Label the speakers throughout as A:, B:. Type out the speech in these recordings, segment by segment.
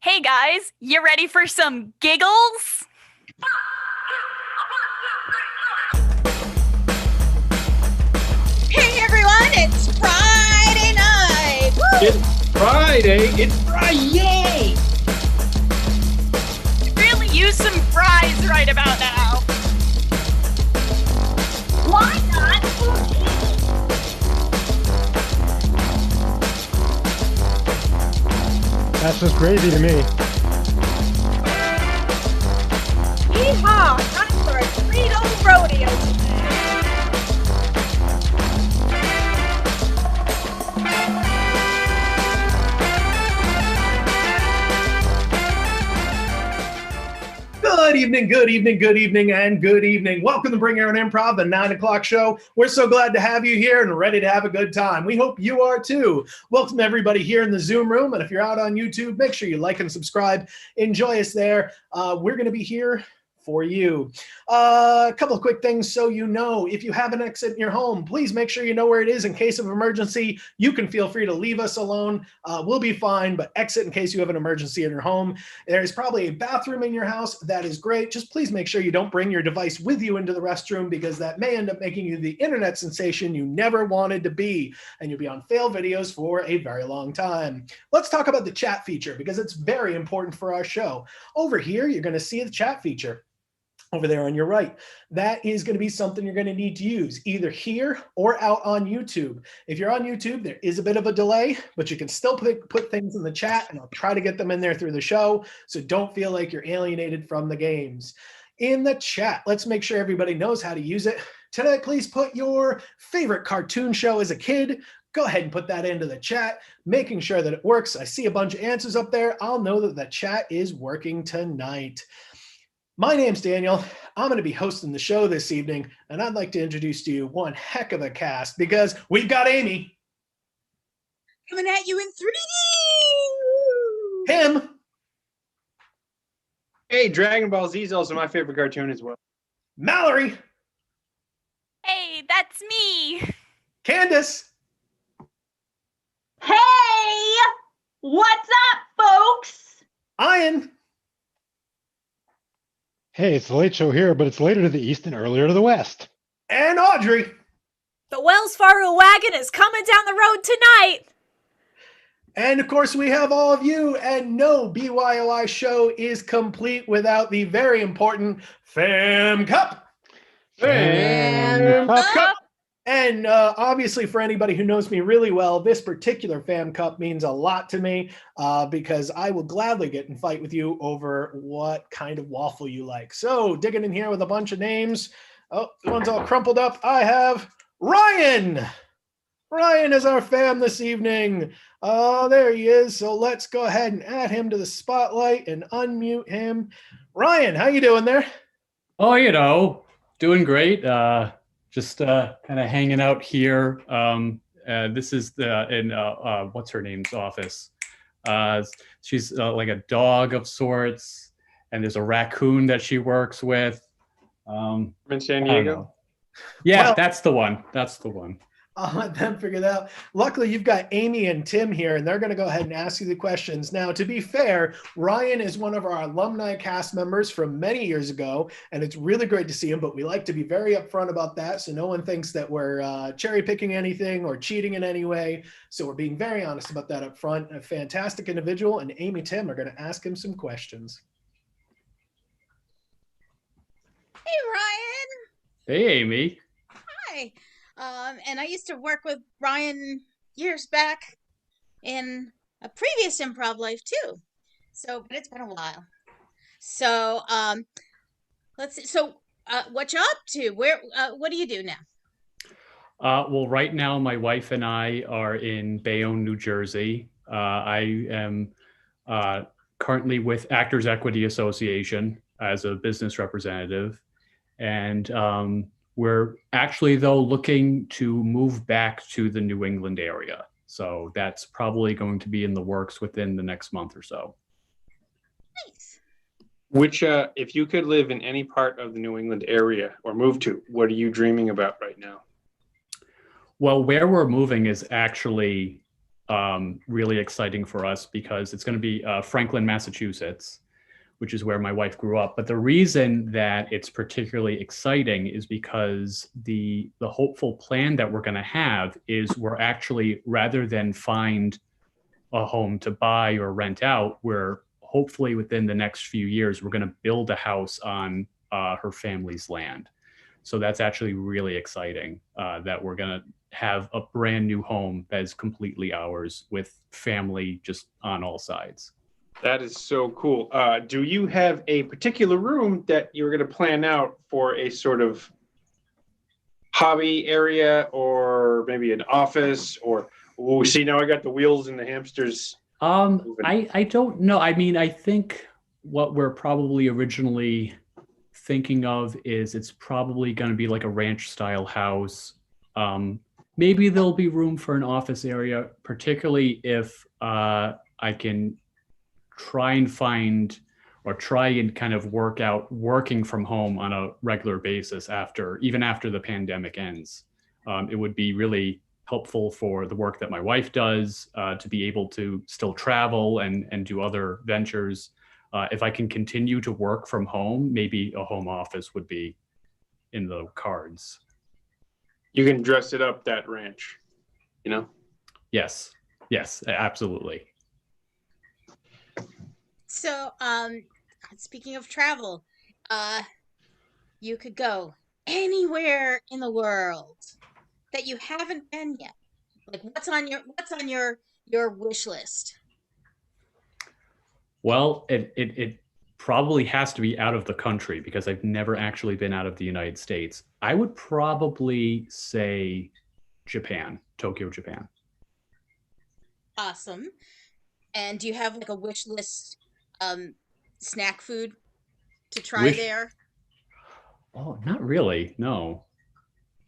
A: Hey guys, you ready for some giggles?
B: Hey everyone, it's Friday night! Woo!
C: It's Friday! It's Friday!
A: Really use some fries right about now.
B: Why not?
D: That's just crazy to me.
B: Yeehaw! Time for a sweet old rodeo today.
C: Good evening, and good evening. Welcome to Bring Your Own Improv, the 9 o'clock show. We're so glad to have you here and ready to have a good time. We hope you are too. Welcome everybody here in the Zoom room. And if you're out on YouTube, make sure you like and subscribe. Enjoy us there. We're going to be here for you. A couple of quick things so you know. If you have an exit in your home, please make sure you know where it is in case of emergency. You can feel free to leave us alone. We'll be fine, but exit in case you have an emergency in your home. There's probably a bathroom in your house. That is great. Just please make sure you don't bring your device with you into the restroom because that may end up making you the internet sensation you never wanted to be, and you'll be on fail videos for a very long time. Let's talk about the chat feature because it's very important for our show. Over here, you're going to see the chat feature. Over there on your right, that is going to be something you're going to need to use either here or out on YouTube. If you're on YouTube, there is a bit of a delay, but you can still put things in the chat and I'll try to get them in there through the show. So don't feel like you're alienated from the games. In the chat, let's make sure everybody knows how to use it. Today, please put your favorite cartoon show as a kid. Go ahead and put that into the chat, making sure that it works. I see a bunch of answers up there. I'll know that the chat is working tonight. My name's Daniel. I'm going to be hosting the show this evening, and I'd like to introduce to you one heck of a cast because we've got Amy.
B: Coming at you in 3D!
C: Him.
E: Hey, Dragon Ball Z is also my favorite cartoon as well.
C: Mallory.
A: Hey, that's me.
C: Candace.
F: Hey, what's up, folks?
C: Ian.
D: Hey, it's the Late Show here, but it's later to the east and earlier to the west.
C: And Audrey.
G: The Wells Fargo wagon is coming down the road tonight.
C: And of course, we have all of you, and no BYOI show is complete without the very important Fam Cup.
D: Fam Cup.
C: And obviously, for anybody who knows me really well, this particular Fam Cup means a lot to me because I will gladly get in fight with you over what kind of waffle you like. So digging in here with a bunch of names. Oh, the one's all crumpled up. I have Ryan. Ryan is our fam this evening. Oh, there he is. So let's go ahead and add him to the spotlight and unmute him. Ryan, how you doing there?
H: Oh, doing great. Just kind of hanging out here. This is in what's her name's office. She's like a dog of sorts, and there's a raccoon that she works with.
E: In San Diego?
H: Yeah,
C: Well,
H: that's the one. That's the one.
C: I'll let them figure that out. Luckily, you've got Amy and Tim here, and they're going to go ahead and ask you the questions. Now, to be fair, Ryan is one of our alumni cast members from many years ago, and it's really great to see him, but we like to be very upfront about that so no one thinks that we're cherry picking anything or cheating in any way. So we're being very honest about that up front. A fantastic individual, and Amy and Tim are going to ask him some questions.
B: Hey Ryan!
H: Hey, Amy.
B: Hi! And I used to work with Ryan years back in a previous improv life too. So, but it's been a while. So, let's see. So, what you up to? What do you do now?
H: Well, right now, my wife and I are in Bayonne, New Jersey. I am currently with Actors Equity Association as a business representative. And we're actually, though, looking to move back to the New England area. So that's probably going to be in the works within the next month or so.
B: Nice.
E: Which, if you could live in any part of the New England area or move to, what are you dreaming about right now?
H: Well, where we're moving is actually really exciting for us because it's going to be Franklin, Massachusetts, which is where my wife grew up. But the reason that it's particularly exciting is because the hopeful plan that we're going to have is we're actually, rather than find a home to buy or rent out, we're hopefully within the next few years, we're going to build a house on her family's land. So that's actually really exciting that we're going to have a brand new home that is completely ours with family just on all sides.
E: That is so cool. Do you have a particular room that you're going to plan out for a sort of hobby area, or maybe an office, or see, now I got the wheels and the hamsters.
H: I don't know. I mean, I think what we're probably originally thinking of is it's probably going to be like a ranch style house. Maybe there'll be room for an office area, particularly if I can try and kind of work out working from home on a regular basis even after the pandemic ends. It would be really helpful for the work that my wife does to be able to still travel and do other ventures. If I can continue to work from home, maybe a home office would be in the cards.
E: You can dress it up, that ranch, you know?
H: Yes, absolutely.
B: So, speaking of travel, you could go anywhere in the world that you haven't been yet. Like, what's on your wish list?
H: Well, it probably has to be out of the country because I've never actually been out of the United States. I would probably say Japan, Tokyo, Japan.
B: Awesome. And do you have like a wish list snack food to try there?
H: Oh, not really. No.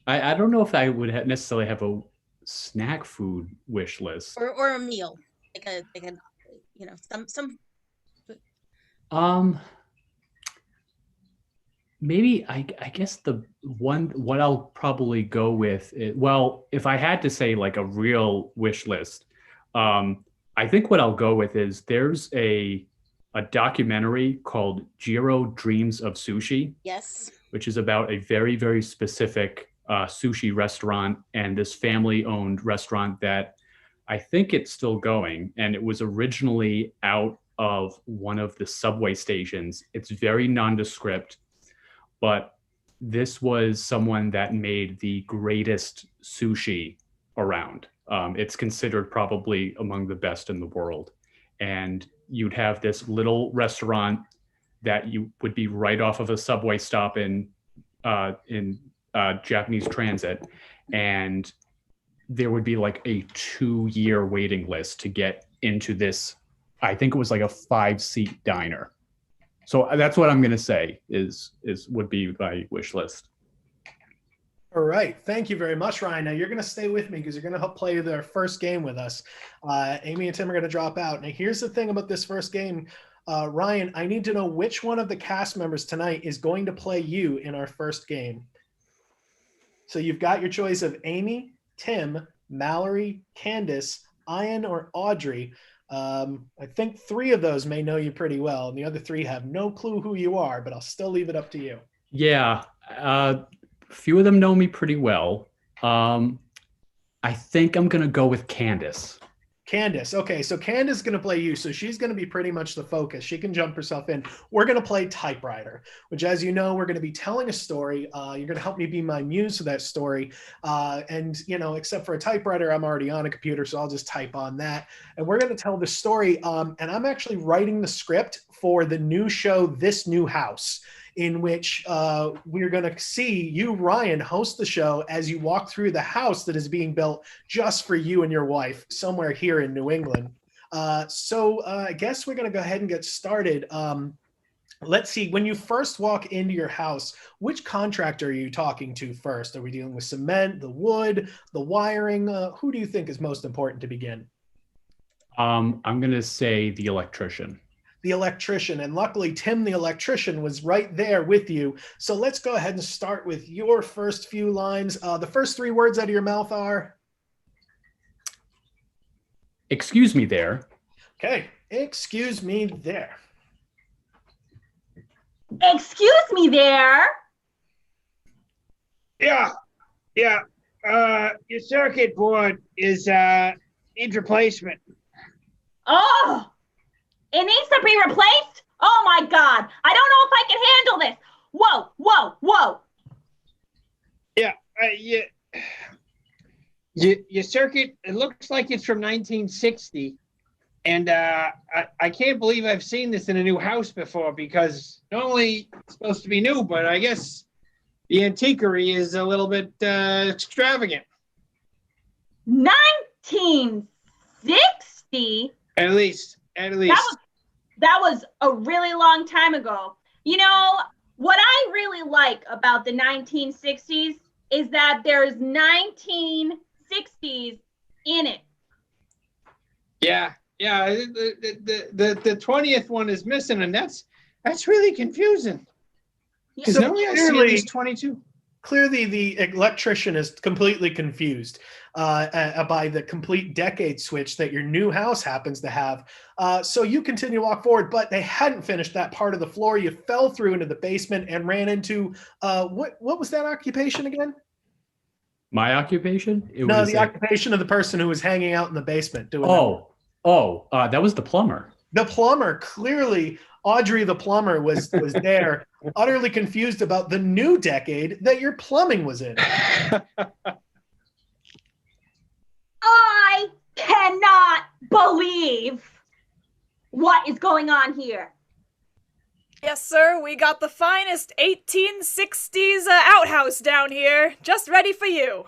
H: I don't know if I would necessarily have a snack food wish list.
B: Or a meal. Like a you know, some
H: maybe I guess what I'll probably go with well, if I had to say like a real wish list, I think what I'll go with is there's a documentary called Jiro Dreams of Sushi.
B: Yes.
H: Which is about a very, very specific sushi restaurant and this family-owned restaurant that I think it's still going. And it was originally out of one of the subway stations. It's very nondescript, but this was someone that made the greatest sushi around. It's considered probably among the best in the world. And you'd have this little restaurant that you would be right off of a subway stop in Japanese transit. And there would be like a 2-year waiting list to get into this. I think it was like a 5-seat diner. So that's what I'm going to say would be my wish list.
C: All right. Thank you very much, Ryan. Now you're going to stay with me because you're going to help play their first game with us. Amy and Tim are going to drop out. Now here's the thing about this first game. Ryan, I need to know which one of the cast members tonight is going to play you in our first game. So you've got your choice of Amy, Tim, Mallory, Candace, Ian, or Audrey. I think 3 of those may know you pretty well, and the other 3 have no clue who you are, but I'll still leave it up to you.
H: Yeah, a few of them know me pretty well. I think I'm going to go with Candace.
C: Candace. Okay, so Candace is going to play you, so she's going to be pretty much the focus. She can jump herself in. We're going to play typewriter, which, as you know, we're going to be telling a story. You're going to help me be my muse for that story. And, you know, except for a typewriter, I'm already on a computer, so I'll just type on that. And we're going to tell the story. And I'm actually writing the script for the new show, This New House, in which we're going to see you, Ryan, host the show as you walk through the house that is being built just for you and your wife somewhere here in New England. So I guess we're going to go ahead and get started. Let's see, when you first walk into your house, which contractor are you talking to first? Are we dealing with cement, the wood, the wiring? Who do you think is most important to begin?
H: I'm going to say the electrician.
C: The electrician. And luckily, Tim, the electrician, was right there with you. So let's go ahead and start with your first few lines. The first 3 words out of your mouth are?
H: Excuse me there.
C: Okay, excuse me there.
F: Excuse me there.
I: Yeah. Your circuit board is needs replacement.
F: Oh, it needs to be replaced? Oh my God. I don't know if I can handle this. Whoa.
I: Yeah. Your circuit, it looks like it's from 1960. And I can't believe I've seen this in a new house before, because normally it's supposed to be new, but I guess the antiquery is a little bit extravagant.
F: 1960?
I: At least.
F: That was a really long time ago. You know, what I really like about the 1960s is that there's 1960s in it.
I: Yeah. The 20th one is missing, and that's really confusing. Because
C: So
I: normally I see at
C: clearly-
I: least 22.
C: Clearly, the electrician is completely confused by the complete decade switch that your new house happens to have. So you continue to walk forward, but they hadn't finished that part of the floor. You fell through into the basement and ran into what was that occupation again?
H: My occupation?
C: The occupation of the person who was hanging out in the basement doing
H: that was the plumber.
C: The plumber. Clearly, Audrey the plumber was there, utterly confused about the new decade that your plumbing was in.
F: I cannot believe what is going on here.
G: Yes, sir, we got the finest 1860s outhouse down here, just ready for you.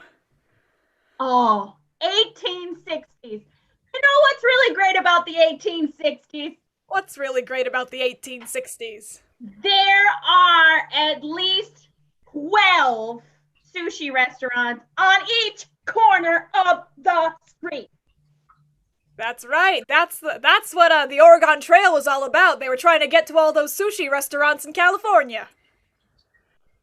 F: Oh, 1860s. You know what's really great about the 1860s?
G: What's really great about the 1860s?
F: There are at least 12 sushi restaurants on each corner of the street.
G: That's right. That's what the Oregon Trail was all about. They were trying to get to all those sushi restaurants in California.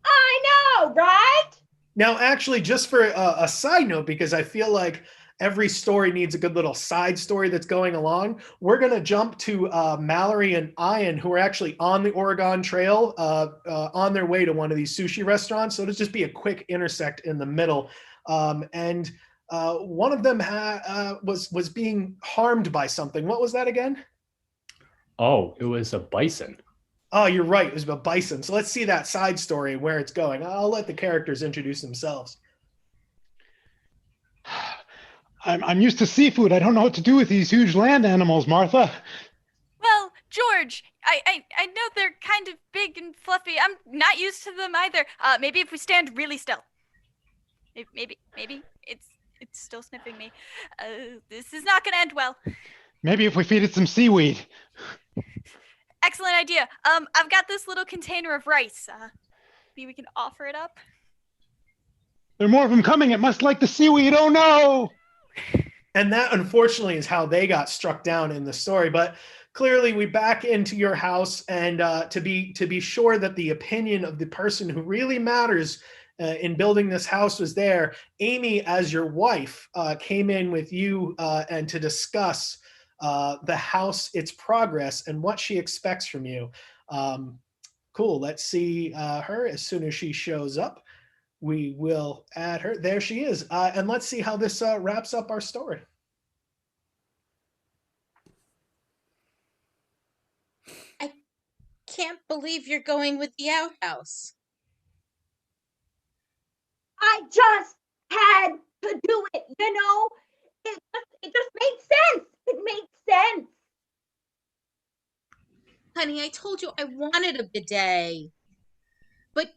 F: I know, right?
C: Now, actually, just for a side note, because I feel like every story needs a good little side story that's going along, we're going to jump to Mallory and Ian, who are actually on the Oregon Trail on their way to one of these sushi restaurants. So it'll just be a quick intersect in the middle. And one of them was being harmed by something. What was that again?
H: Oh, it was a bison.
C: Oh, you're right. It was about bison. So let's see that side story, where it's going. I'll let the characters introduce themselves.
D: I'm used to seafood. I don't know what to do with these huge land animals, Martha.
A: Well, George, I know they're kind of big and fluffy. I'm not used to them either. Maybe if we stand really still. Maybe it's still sniffing me. This is not going to end well.
D: Maybe if we feed it some seaweed.
A: Excellent idea. I've got this little container of rice. Maybe we can offer it up.
D: There are more of them coming. It must like the seaweed. Oh no!
C: And that, unfortunately, is how they got struck down in the story. But clearly, we back into your house, and to be sure that the opinion of the person who really matters in building this house was there, Amy, as your wife, came in with you and to discuss the house, its progress, and what she expects from you. Cool. Let's see her as soon as she shows up. We will add her. There she is. And let's see how this wraps up our story.
B: I can't believe you're going with the outhouse.
F: I just had to do it, you know? It just made sense. It made sense.
B: Honey, I told you I wanted a bidet. But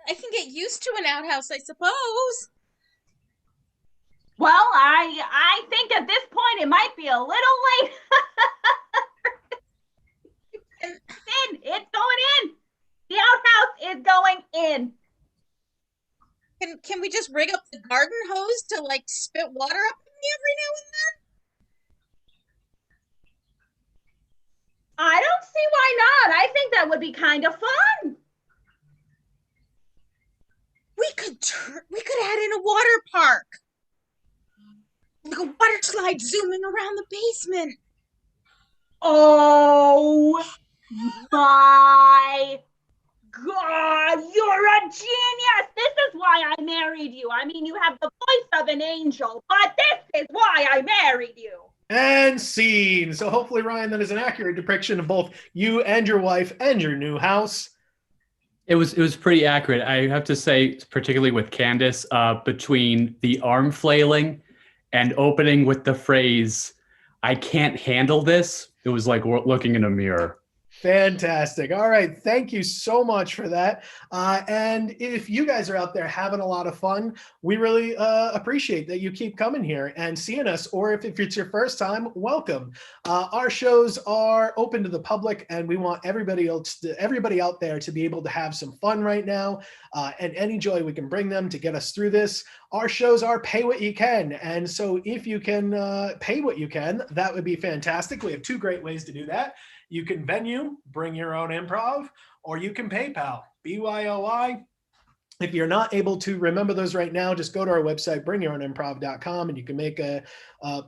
B: I can get used to an outhouse, I suppose.
F: Well, I think at this point it might be a little late. It's going in. The outhouse is going in.
B: Can we just rig up the garden hose to like spit water up at me every now and then?
F: I don't see why not. I think that would be kind of fun.
B: We could add in a water park. Like a water slide zooming around the basement.
F: Oh my God, you're a genius. This is why I married you. I mean, you have the voice of an angel, but this is why I married you.
C: And scene. So hopefully, Ryan, that is an accurate depiction of both you and your wife and your new house.
H: It was pretty accurate. I have to say, particularly with Candace, between the arm flailing and opening with the phrase, "I can't handle this," it was like looking in a mirror.
C: Fantastic. All right. Thank you so much for that. And if you guys are out there having a lot of fun, we really appreciate that you keep coming here and seeing us. Or if it's your first time, welcome. Our shows are open to the public, and we want everybody out there to be able to have some fun right now, and any joy we can bring them to get us through this. Our shows are pay what you can. And so if you can pay what you can, that would be fantastic. We have two great ways to do that. You can Venmo, Bring Your Own Improv, or you can PayPal, BYOI. If you're not able to remember those right now, just go to our website, bringyourownimprov.com, and you can make a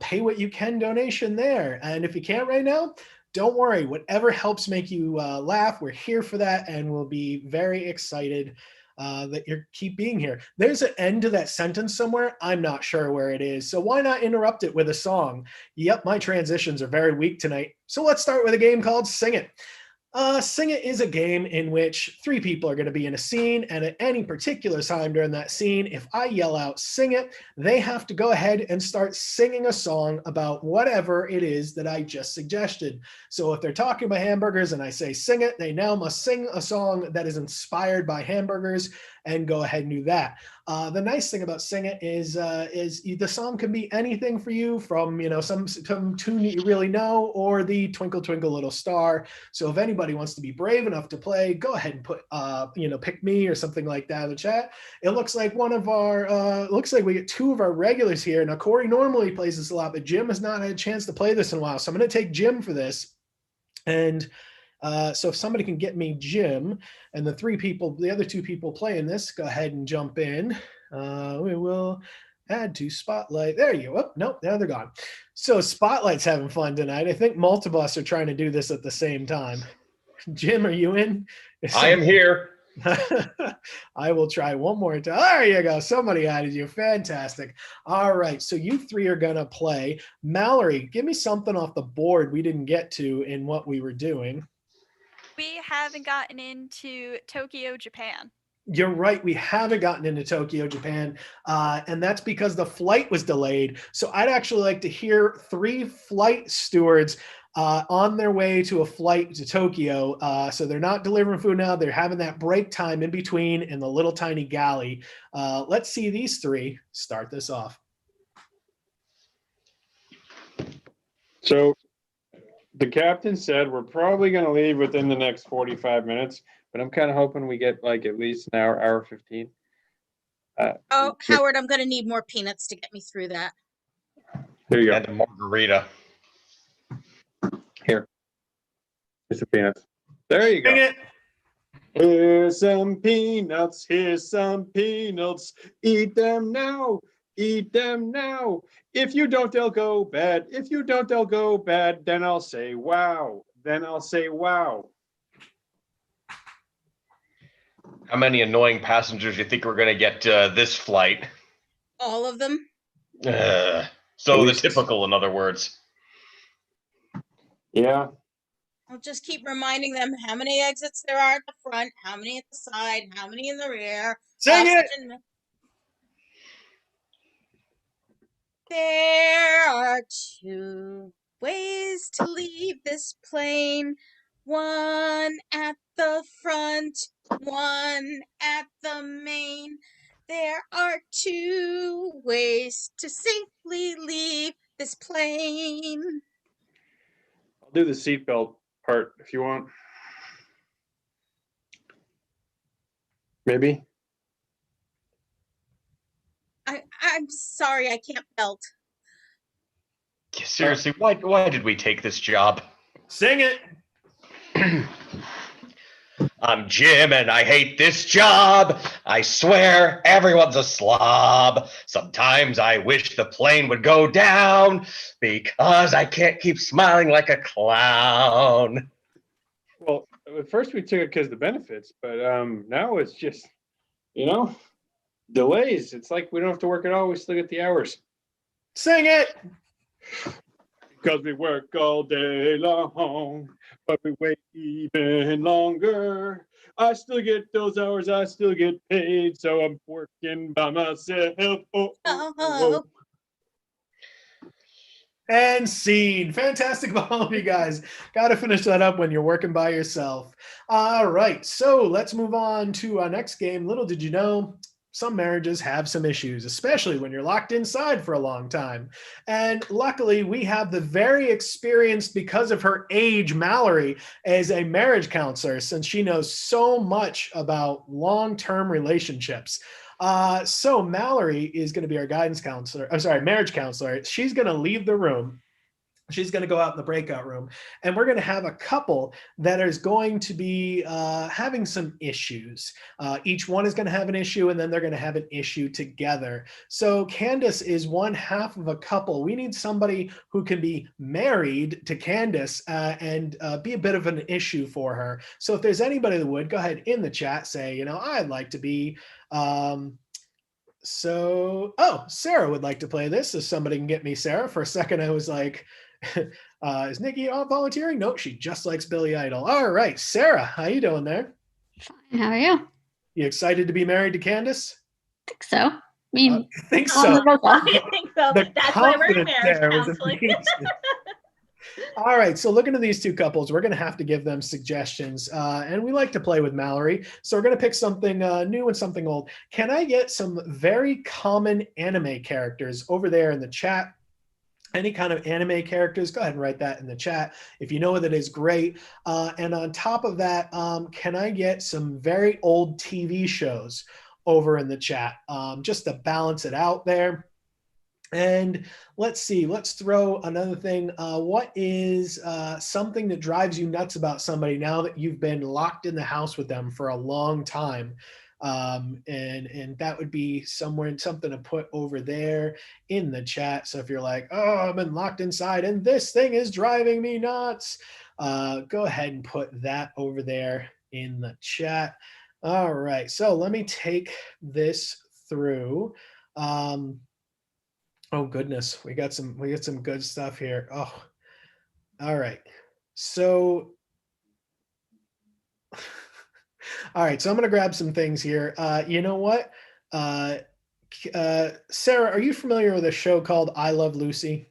C: pay what you can donation there. And if you can't right now, don't worry. Whatever helps make you laugh, we're here for that, and we'll be very excited that you keep being here. There's an end to that sentence somewhere. I'm not sure where it is. So why not interrupt it with a song? Yep, my transitions are very weak tonight. So let's start with a game called Sing It. Sing It is a game in which three people are going to be in a scene, and at any particular time during that scene, if I yell out "Sing It," they have to go ahead and start singing a song about whatever it is that I just suggested. So if they're talking about hamburgers and I say "Sing It," they now must sing a song that is inspired by hamburgers and go ahead and do that. The nice thing about Sing It is the song can be anything for you, from some tune that you really know, or the Twinkle Twinkle Little Star. So if anybody wants to be brave enough to play, go ahead and put Pick Me or something like that in the chat. It looks like looks like we get two of our regulars here. Now Corey normally plays this a lot, but Jim has not had a chance to play this in a while, so I'm going to take Jim for this. And so if somebody can get me Jim and the other two people playing this, go ahead and jump in. We will add to Spotlight. There you go. Oh, nope, now they're gone. So Spotlight's having fun tonight. I think multiple of us are trying to do this at the same time. Jim, are you in?
J: I am here.
C: I will try one more time. There you go. Somebody added you. Fantastic. All right. So you three are going to play. Mallory, give me something off the board we didn't get to in what we were doing.
A: We haven't gotten into Tokyo, Japan.
C: You're right. We haven't gotten into Tokyo, Japan. And that's because the flight was delayed. So I'd actually like to hear three flight stewards on their way to a flight to Tokyo. So they're not delivering food now. They're having that break time in between in the little tiny galley. Let's see these three start this off.
E: So the captain said we're probably going to leave within the next 45 minutes, but I'm kind of hoping we get like at least an hour 15.
B: Howard, I'm going to need more peanuts to get me through that.
E: There you go.
J: And a margarita.
E: Here. Here's the peanuts. There you go.
C: Dang it.
E: Here's some peanuts. Here's some peanuts. Eat them now. Eat them now. If you don't, they'll go bad. If you don't, they'll go bad. Then I'll say wow. Then I'll say wow.
J: How many annoying passengers do you think we're going to get this flight?
B: All of them?
J: So the typical, in other words.
E: Yeah.
B: I'll just keep reminding them how many exits there are at the front, how many at the side, how many in the rear.
C: Sing it!
B: There are two ways to leave this plane. One at the front, one at the main. There are two ways to safely leave this plane.
E: I'll do the seatbelt part if you want. Maybe.
B: I'm sorry, I can't belt.
J: Seriously, why did we take this job?
C: Sing it.
J: I'm Jim and I hate this job. I swear everyone's a slob. Sometimes I wish the plane would go down because I can't keep smiling like a clown.
E: Well, at first we took it because of the benefits, but now it's just, delays. It's like we don't have to work at all. We still get the hours.
C: Sing it.
E: Because we work all day long, but we wait even longer. I still get those hours. I still get paid. So I'm working by myself. Oh.
C: And scene. Fantastic, all of you guys. Got to finish that up when you're working by yourself. All right, so let's move on to our next game. Little did you know, some marriages have some issues, especially when you're locked inside for a long time. And luckily, we have the very experienced, because of her age, Mallory, as a marriage counselor, since she knows so much about long-term relationships. So Mallory is going to be our guidance counselor. I'm sorry, marriage counselor. She's going to leave the room. She's going to go out in the breakout room, and we're going to have a couple that is going to be having some issues. Each one is going to have an issue, and then they're going to have an issue together. So Candace is one half of a couple. We need somebody who can be married to Candace and be a bit of an issue for her. So if there's anybody that would, go ahead in the chat, say, I'd like to be... Sarah would like to play this. If somebody can get me Sarah. For a second, I was like... is Nikki volunteering? No, she just likes Billy Idol. All right, Sarah, how you doing there?
K: Fine. How are you?
C: You excited to be married to Candace?
K: I think so. I mean,
C: I think so.
F: I think so.
C: The
F: That's why we're
C: confidence
F: marriage
C: there was
F: counseling.
C: amazing. All right, so looking at these two couples, we're going to have to give them suggestions, and we like to play with Mallory, so we're going to pick something new and something old. Can I get some very common anime characters over there in the chat? Any kind of anime characters, go ahead and write that in the chat. If you know what it is, great. And on top of that, can I get some very old TV shows over in the chat, just to balance it out there? And let's see, let's throw another thing. What is something that drives you nuts about somebody now that you've been locked in the house with them for a long time? And that would be something to put over there in the chat. So if you're like, oh, I've been locked inside and this thing is driving me nuts, go ahead and put that over there in the chat. All right, so let me take this through. Oh goodness, we got some good stuff here. Oh, all right, so all right, so I'm going to grab some things here. You know what? Sarah, are you familiar with a show called I Love Lucy?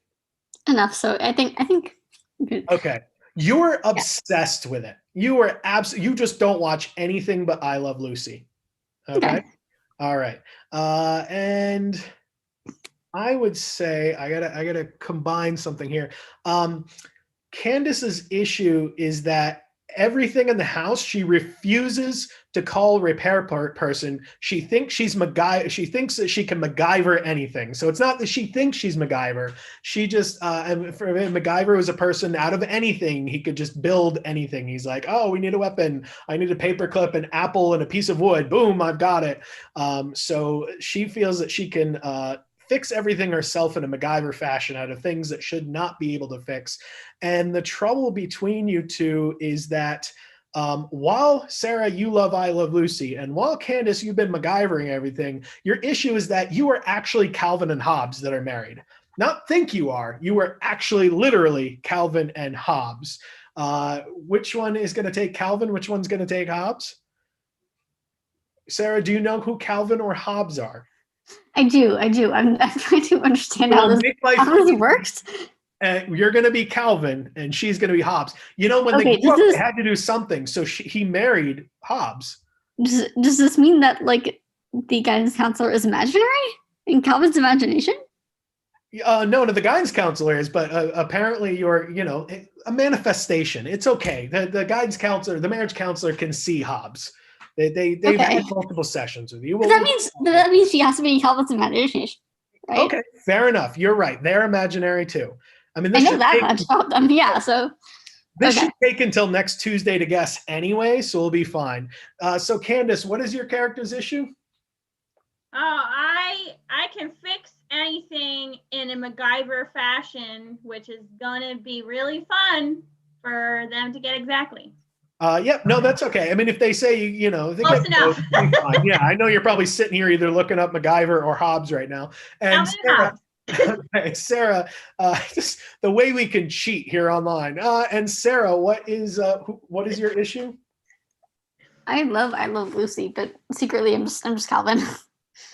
K: Enough. So I think.
C: Okay. You were obsessed with it. You were you just don't watch anything but I Love Lucy. Okay. All right. And I would say I gotta combine something here. Candace's issue is that everything in the house, she refuses to call a repair person. She thinks she's she thinks that she can MacGyver anything. So it's not that she thinks she's MacGyver. She just, MacGyver was a person out of anything. He could just build anything. He's like, oh, we need a weapon. I need a paperclip, an apple, and a piece of wood. Boom, I've got it. So she feels that she can fix everything herself in a MacGyver fashion out of things that should not be able to fix. And the trouble between you two is that while Sarah, you love I Love Lucy, and while Candace, you've been MacGyvering everything, your issue is that you are actually Calvin and Hobbes that are married. Not think you are actually literally Calvin and Hobbes. Which one is going to take Calvin? Which one's going to take Hobbes? Sarah, do you know who Calvin or Hobbes are?
K: I do. I'm trying to understand how this works.
C: You're going to be Calvin, and she's going to be Hobbes. You know, when they grew up, they had to do something, so he married Hobbes.
K: Does this mean that, like, the guidance counselor is imaginary in Calvin's imagination?
C: No, the guidance counselor is, but apparently you're, a manifestation. It's okay. The guidance counselor, the marriage counselor can see Hobbes. They've had multiple sessions with you.
K: That means she has to be in Calvin's imagination, right?
C: Okay, fair enough. You're right. They're imaginary too. I mean,
K: I know that much about them. Yeah, so
C: This
K: Okay.
C: should take until next Tuesday to guess anyway, so we'll be fine. So Candace, what is your character's issue?
F: Oh, I can fix anything in a MacGyver fashion, which is gonna be really fun for them to get exactly.
C: Yep, no, that's okay. I mean, if they say, you know, they
F: Close
C: get
F: enough.
C: fine. Yeah, I know you're probably sitting here either looking up MacGyver or Hobbs right now. And
F: Calvin and
C: Sarah,
F: Hobbes.
C: okay, Sarah, just the way we can cheat here online. And Sarah, what is your issue?
K: I love Lucy, but secretly I'm just Calvin.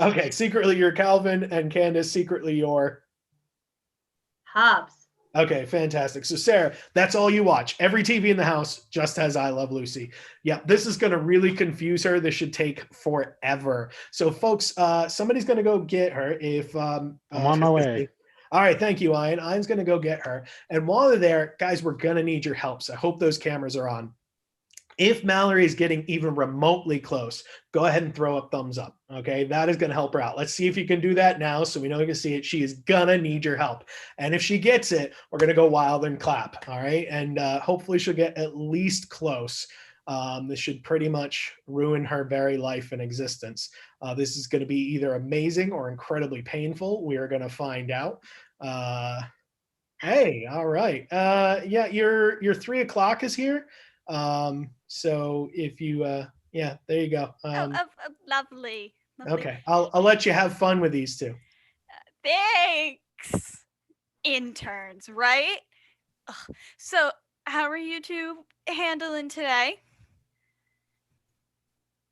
C: Okay, secretly you're Calvin, and Candace, secretly you're
F: Hobbs.
C: Okay, fantastic. So Sarah, that's all you watch. Every TV in the house just has I Love Lucy. Yeah, this is going to really confuse her. This should take forever. So folks, somebody's going to go get her if
D: I'm on my way.
C: All right, thank you, Ian. Ian's going to go get her. And while they're there, guys, we're going to need your help. So I hope those cameras are on. If Mallory is getting even remotely close, go ahead and throw up thumbs up. Okay, that is going to help her out. Let's see if you can do that now so we know you can see it. She is going to need your help. And if she gets it, we're going to go wild and clap. All right, and hopefully she'll get at least close. This should pretty much ruin her very life and existence. This is going to be either amazing or incredibly painful. We are going to find out. Hey, all right. Yeah, your 3 o'clock is here. So if you yeah, there you go.
A: Lovely.
C: Okay, I'll let you have fun with these two.
A: Thanks, interns, right? Ugh. So how are you two handling today?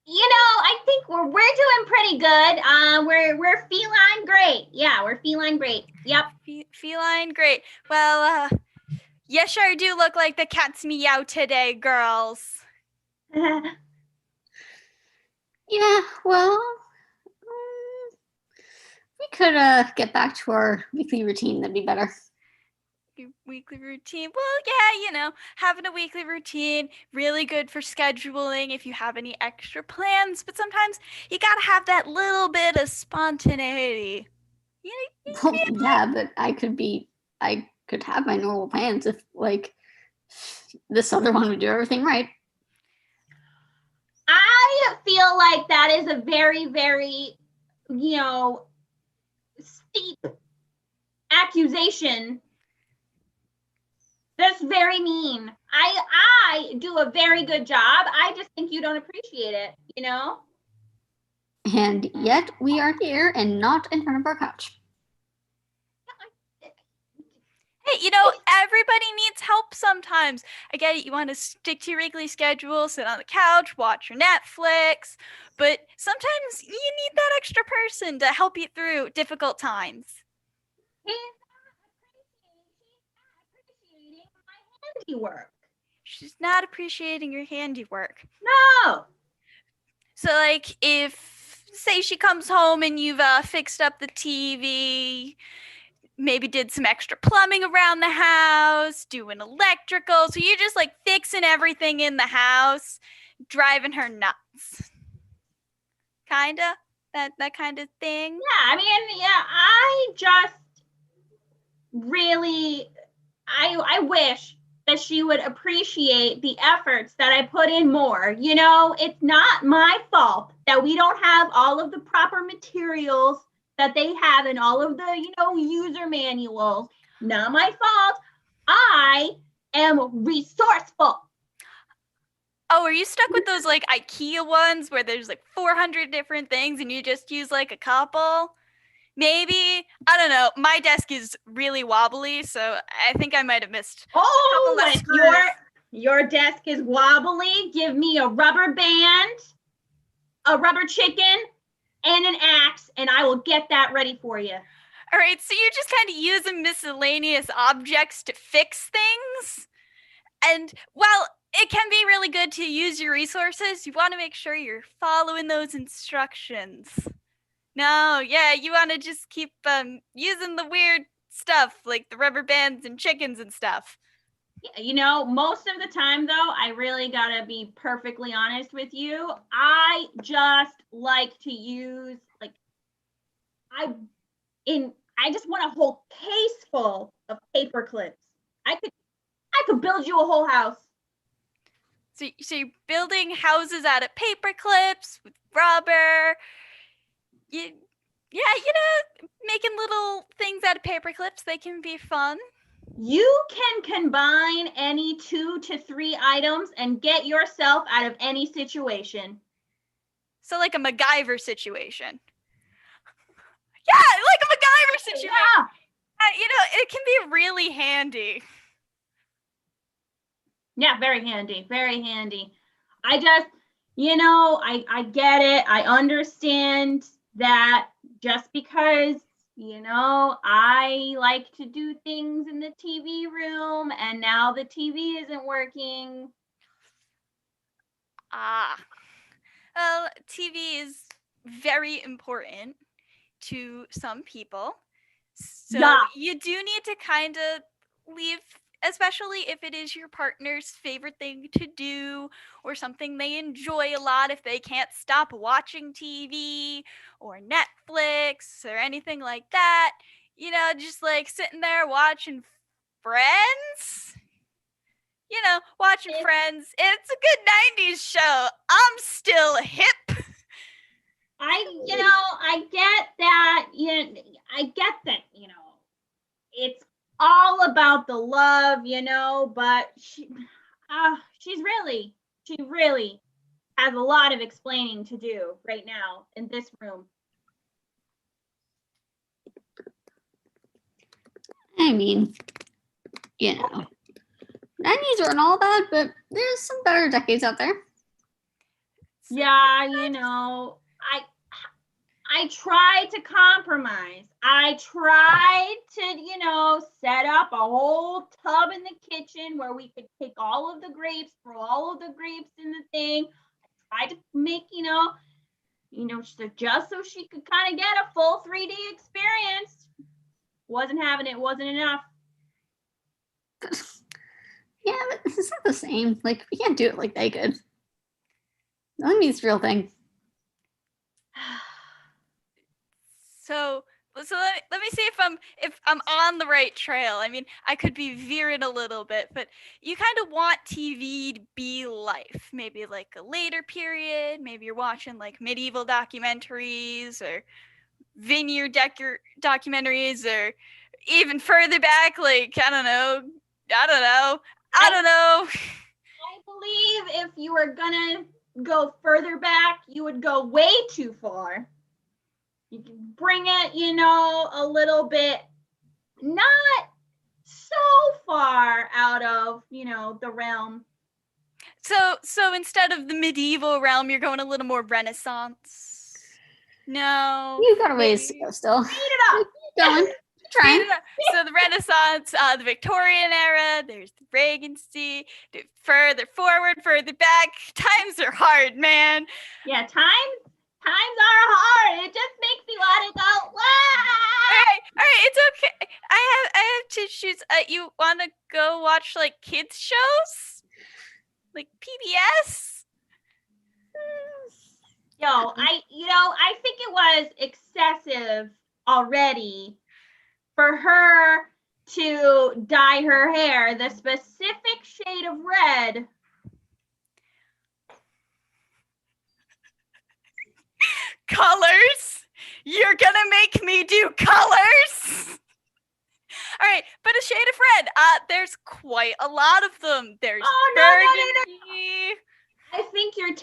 F: You know, I think we're doing pretty good. We're feline great. Yeah, we're feline great. Yep.
A: Feline great. Well, you sure do look like the cat's meow today, girls.
K: Yeah, well, we could get back to our weekly routine. That'd be better.
A: Your weekly routine. Well, yeah, you know, having a weekly routine, really good for scheduling if you have any extra plans, but sometimes you gotta have that little bit of spontaneity.
K: Well, yeah, but I could have my normal plans if, like, this other one would do everything right.
F: I feel like that is a very, very, you know, steep accusation. That's very mean. I do a very good job. I just think you don't appreciate it, you know?
K: And yet we are here and not in front of our couch.
A: Hey, you know, everybody needs help sometimes. I get it, you want to stick to your weekly schedule, sit on the couch, watch your Netflix, but sometimes you need that extra person to help you through difficult times.
F: Handiwork.
A: She's not appreciating your handiwork.
F: No.
A: So, like, if, say, she comes home and you've fixed up the TV, maybe did some extra plumbing around the house, doing electrical, so you're just, like, fixing everything in the house, driving her nuts. Kinda? That kind of thing?
F: Yeah, I mean, yeah, I just really, I wish that she would appreciate the efforts that I put in more. You know, it's not my fault that we don't have all of the proper materials that they have in all of the, you know, user manuals. Not my fault. I am resourceful.
A: Oh, are you stuck with those, like, IKEA ones where there's, like, 400 different things and you just use, like, a couple? Maybe, I don't know. My desk is really wobbly, so I think I might have missed.
F: Oh, if your desk is wobbly, give me a rubber band, a rubber chicken, and an axe, and I will get that ready for you.
A: All right, so you're just kind of using miscellaneous objects to fix things? And while it can be really good to use your resources, you want to make sure you're following those instructions. No, yeah, you want to just keep using the weird stuff, like the rubber bands and chickens and stuff.
F: You know, most of the time, though, I really gotta be perfectly honest with you. I just like to use, like, I just want a whole case full of paper clips. I could I could build you a whole house.
A: So you're building houses out of paper clips with rubber. Making little things out of paper clips, they can be fun.
F: You can combine any 2 to 3 items and get yourself out of any situation.
A: So like a MacGyver situation. Yeah, like a MacGyver situation.
F: Yeah.
A: It can be really handy.
F: Yeah, very handy, very handy. I just, I get it. I understand that just because, I like to do things in the TV room and now the TV isn't working.
A: Well, TV is very important to some people. So
F: Yeah.
A: you do need to kind of leave, especially if it is your partner's favorite thing to do or something they enjoy a lot, if they can't stop watching TV or Netflix or anything like that. Just like sitting there watching Friends. Watching Friends. It's a good 90s show. I'm still hip.
F: I get that, it's all about the love, but she really has a lot of explaining to do right now in this room.
K: I mean, 90s weren't all bad, but there's some better decades out there.
F: Yeah, I tried to compromise. I tried to, set up a whole tub in the kitchen where we could take all of the grapes, throw all of the grapes in the thing. I tried to make, just so she could kind of get a full 3D experience. Wasn't having it, wasn't enough.
K: Yeah, but it's not the same. Like, we can't do it like they could. That means the real thing.
A: So let me see if I'm on the right trail. I mean, I could be veering a little bit, but you kind of want TV to be life. Maybe like a later period. Maybe you're watching like medieval documentaries or vineyard documentaries, or even further back, like I don't know.
F: I believe if you were gonna go further back, you would go way too far. You can bring it, a little bit, not so far out of, the realm.
A: So instead of the medieval realm, you're going a little more Renaissance. No.
K: You got a ways to go still.
F: Speed it up.
K: Keep going. Keep trying.
A: So the Renaissance, the Victorian era, there's the Regency, further forward, further back. Times are hard, man.
F: Yeah, times are hard. It just makes me want to go.
A: All right, it's okay. I have tissues. You want to go watch like kids shows, like PBS?
F: Yo, I think it was excessive already for her to dye her hair the specific shade of red.
A: Colors? You're gonna make me do colors? All right, but a shade of red. There's quite a lot of them. There's burgundy.
F: No. I think you're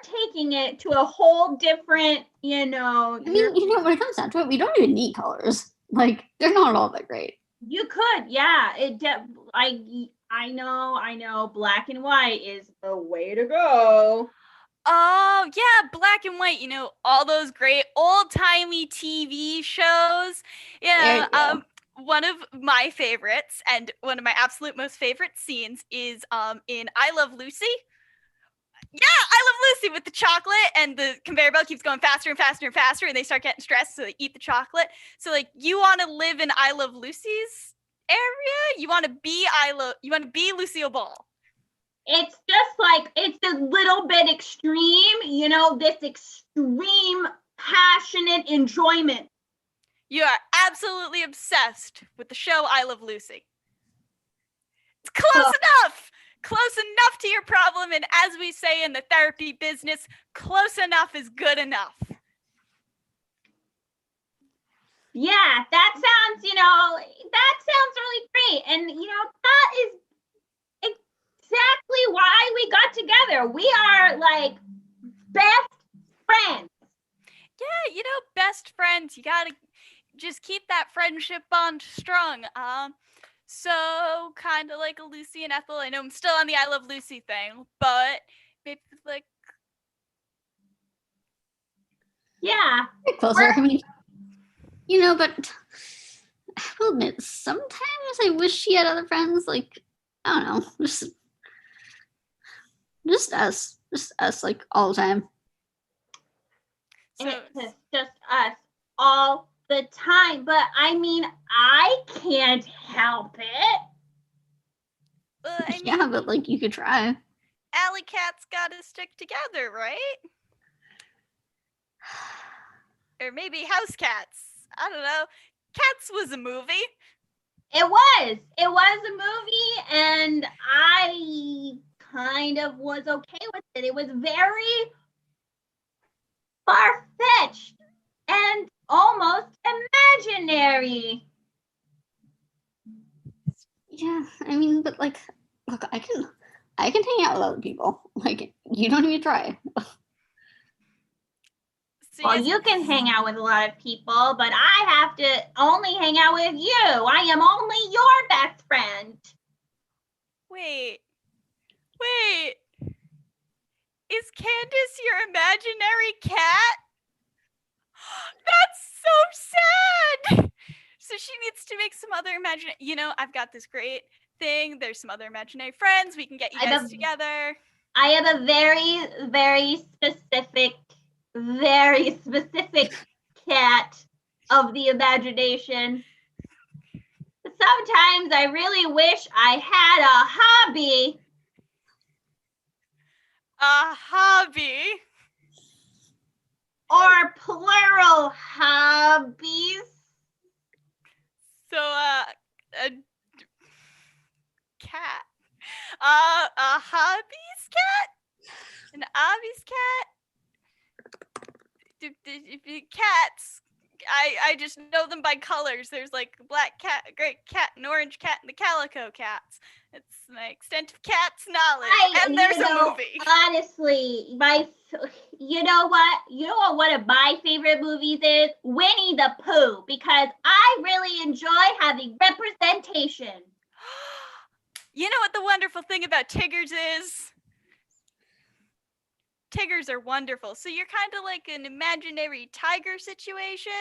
F: taking it to a whole different,
K: I mean, when it comes down to it, we don't even need colors. Like, they're not all that great.
F: You could, yeah. I know. Black and white is the way to go.
A: Oh, yeah, black and white. All those great old-timey TV shows. One of my favorites and one of my absolute most favorite scenes is in I Love Lucy. Yeah, I Love Lucy with the chocolate, and the conveyor belt keeps going faster and faster and faster, and they start getting stressed, so they eat the chocolate. So, like, you want to live in I Love Lucy's area? You want to be Lucille Ball.
F: It's just like, it's a little bit extreme, this extreme, passionate enjoyment.
A: You are absolutely obsessed with the show I Love Lucy. It's close enough. Close enough to your problem, and as we say in the therapy business, close enough is good enough.
F: Yeah, that sounds really great. And, that is exactly why we got together. We are like best friends.
A: Yeah, best friends. You gotta just keep that friendship bond strong. So kind of like a Lucy and Ethel. I know I'm still on the I Love Lucy thing, but maybe like.
F: Yeah.
K: Closer. I mean, but I will admit, sometimes I wish she had other friends. Like, I don't know, just us, like all the time.
A: So,
F: It's just us all the time. But I mean, I can't help it.
K: Yeah, but like you could try.
A: Alley cats gotta stick together, right? Or maybe house cats. I don't know. Cats was a movie.
F: It was a movie, and I kind of was okay with it. It was very far-fetched and almost imaginary.
K: Yeah, I mean, but like, look, I can hang out with other people. Like, you don't even try.
F: Well, you can hang out with a lot of people, but I have to only hang out with you. I am only your best friend.
A: Wait. Is Candace your imaginary cat? That's so sad. So she needs to make some other imaginary. I've got this great thing. There's some other imaginary friends. We can get you guys together.
F: I have a very, very specific cat of the imagination. Sometimes I really wish I had a hobby.
A: A hobby?
F: Or plural hobbies.
A: So, a cat. A hobbies cat? An obvious cat? Cats. I just know them by colors. There's like black cat, gray cat, and orange cat, and the calico cats. It's my extent of cats knowledge. And there's a movie.
F: Honestly, you know what? You know what one of my favorite movies is? Winnie the Pooh, because I really enjoy having representation.
A: You know what the wonderful thing about Tiggers is? Tiggers are wonderful. So you're kind of like an imaginary tiger situation?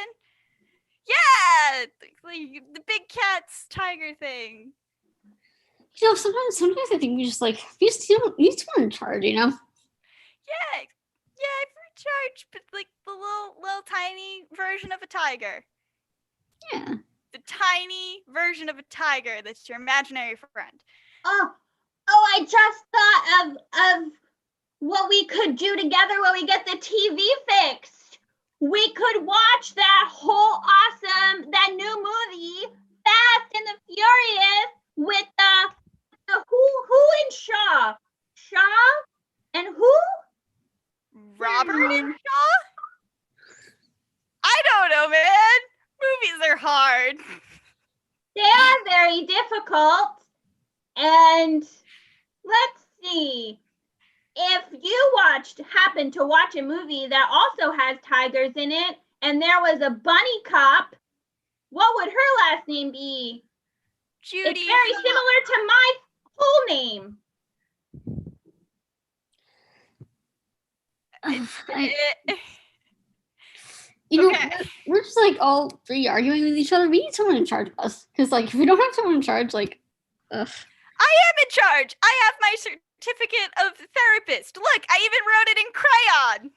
A: Yeah! The big cat's tiger thing.
K: Sometimes I think you just like you just want to charge,
A: Yeah, for charge, but like the little tiny version of a tiger.
K: Yeah.
A: The tiny version of a tiger that's your imaginary friend.
F: Oh, I just thought of what we could do together when we get the TV fixed. We could watch that new movie, Fast and the Furious, with the who and Shaw. Shaw and who?
A: Robert and Shaw? I don't know, man. Movies are hard.
F: They are very difficult. And let's see. If you happened to watch a movie that also has tigers in it, and there was a bunny cop, what would her last name be?
A: Judy.
F: It's very similar to my whole name.
K: We're just like all three arguing with each other. We need someone in charge of us. Because like if we don't have someone in charge, like
A: I am in charge. I have my certificate of therapist. Look, I even wrote it in crayon.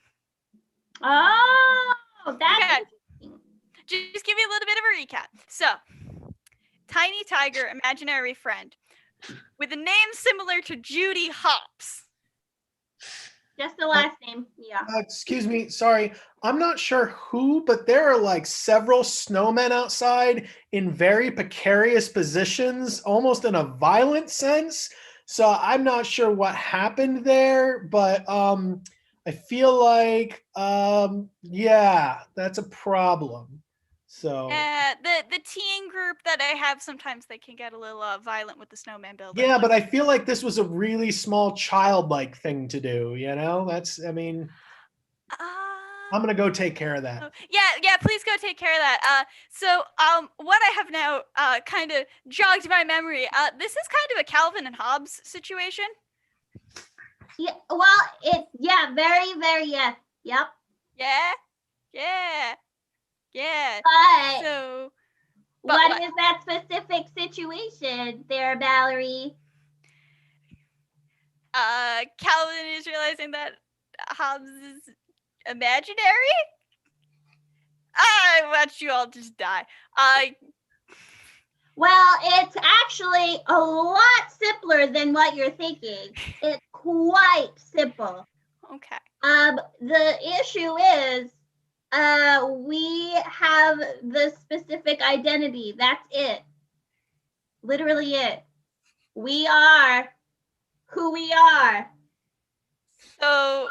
F: Oh, that's interesting.
A: Just give you a little bit of a recap. So, tiny tiger, imaginary friend, with a name similar to Judy Hopps.
F: Just the last name. Yeah.
C: Excuse me, sorry. I'm not sure who, but there are like several snowmen outside in very precarious positions, almost in a violent sense. So I'm not sure what happened there, but I feel like yeah, that's a problem. So
A: The teen group that I have, sometimes they can get a little violent with the snowman building.
C: yeah, but I feel like this was a really small childlike thing to do, you know? I mean, I'm gonna go take care of that.
A: Yeah, please go take care of that. So what I have now kind of jogged my memory. This is kind of a Calvin and Hobbes situation.
F: Yeah. Well, it's very, very yes. Yep.
A: Yeah.
F: But
A: So,
F: what is that specific situation there, Valerie?
A: Calvin is realizing that Hobbes is imaginary. I want you all just die.
F: Well, it's actually a lot simpler than what you're thinking. It's quite simple.
A: Okay.
F: The issue is, we have the specific identity. That's it. Literally it. We are who we are.
A: So,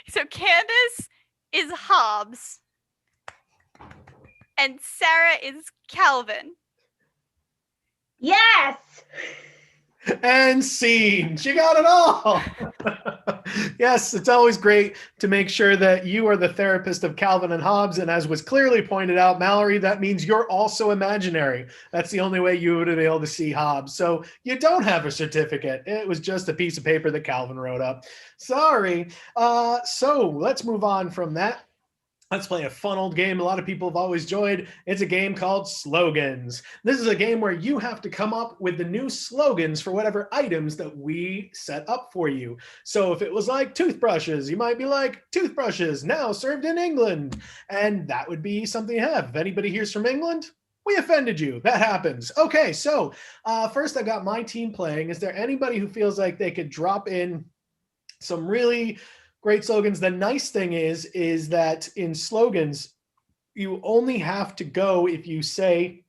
A: so Candace is Hobbes, and Sarah is Calvin.
F: Yes.
C: And scene. She got it all. Yes, it's always great to make sure that you are the therapist of Calvin and Hobbes. And as was clearly pointed out, Mallory, that means you're also imaginary. That's the only way you would have been able to see Hobbes. So you don't have a certificate. It was just a piece of paper that Calvin wrote up. Sorry. So let's move on from that. Let's play a fun old game a lot of people have always enjoyed. It's a game called Slogans. This is a game where you have to come up with the new slogans for whatever items that we set up for you. So if it was like toothbrushes, you might be like, toothbrushes now served in England. And that would be something you have. If anybody here's from England, we offended you. That happens. Okay, so first I got my team playing. Is there anybody who feels like they could drop in some really great slogans? The nice thing is that in slogans, you only have to go if you say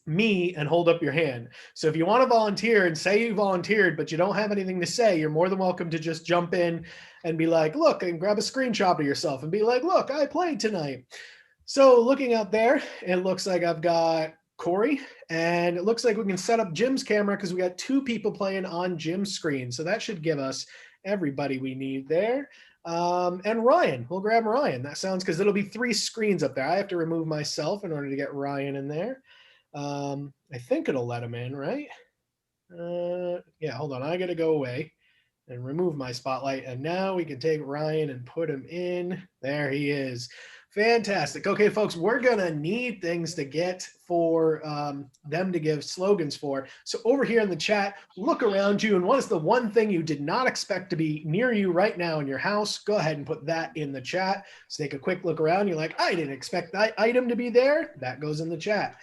C: me and hold up your hand. So if you want to volunteer and say you volunteered, but you don't have anything to say, you're more than welcome to just jump in and be like, look, and grab a screenshot of yourself and be like, look, I played tonight. So looking out there, it looks like I've got Corey, and it looks like we can set up Jim's camera because we got 2 people playing on Jim's screen. So that should give us everybody we need there. And Ryan, we'll grab Ryan. That sounds, because it'll be 3 screens up there. I have to remove myself in order to get Ryan in there. I think it'll let him in, right? Yeah, hold on. I got to go away and remove my spotlight. And now we can take Ryan and put him in. There he is. Fantastic. Okay, folks, we're going to need things to get for them to give slogans for. So over here in the chat, look around you. And what is the one thing you did not expect to be near you right now in your house? Go ahead and put that in the chat. So take a quick look around. You're like, I didn't expect that item to be there. That goes in the chat.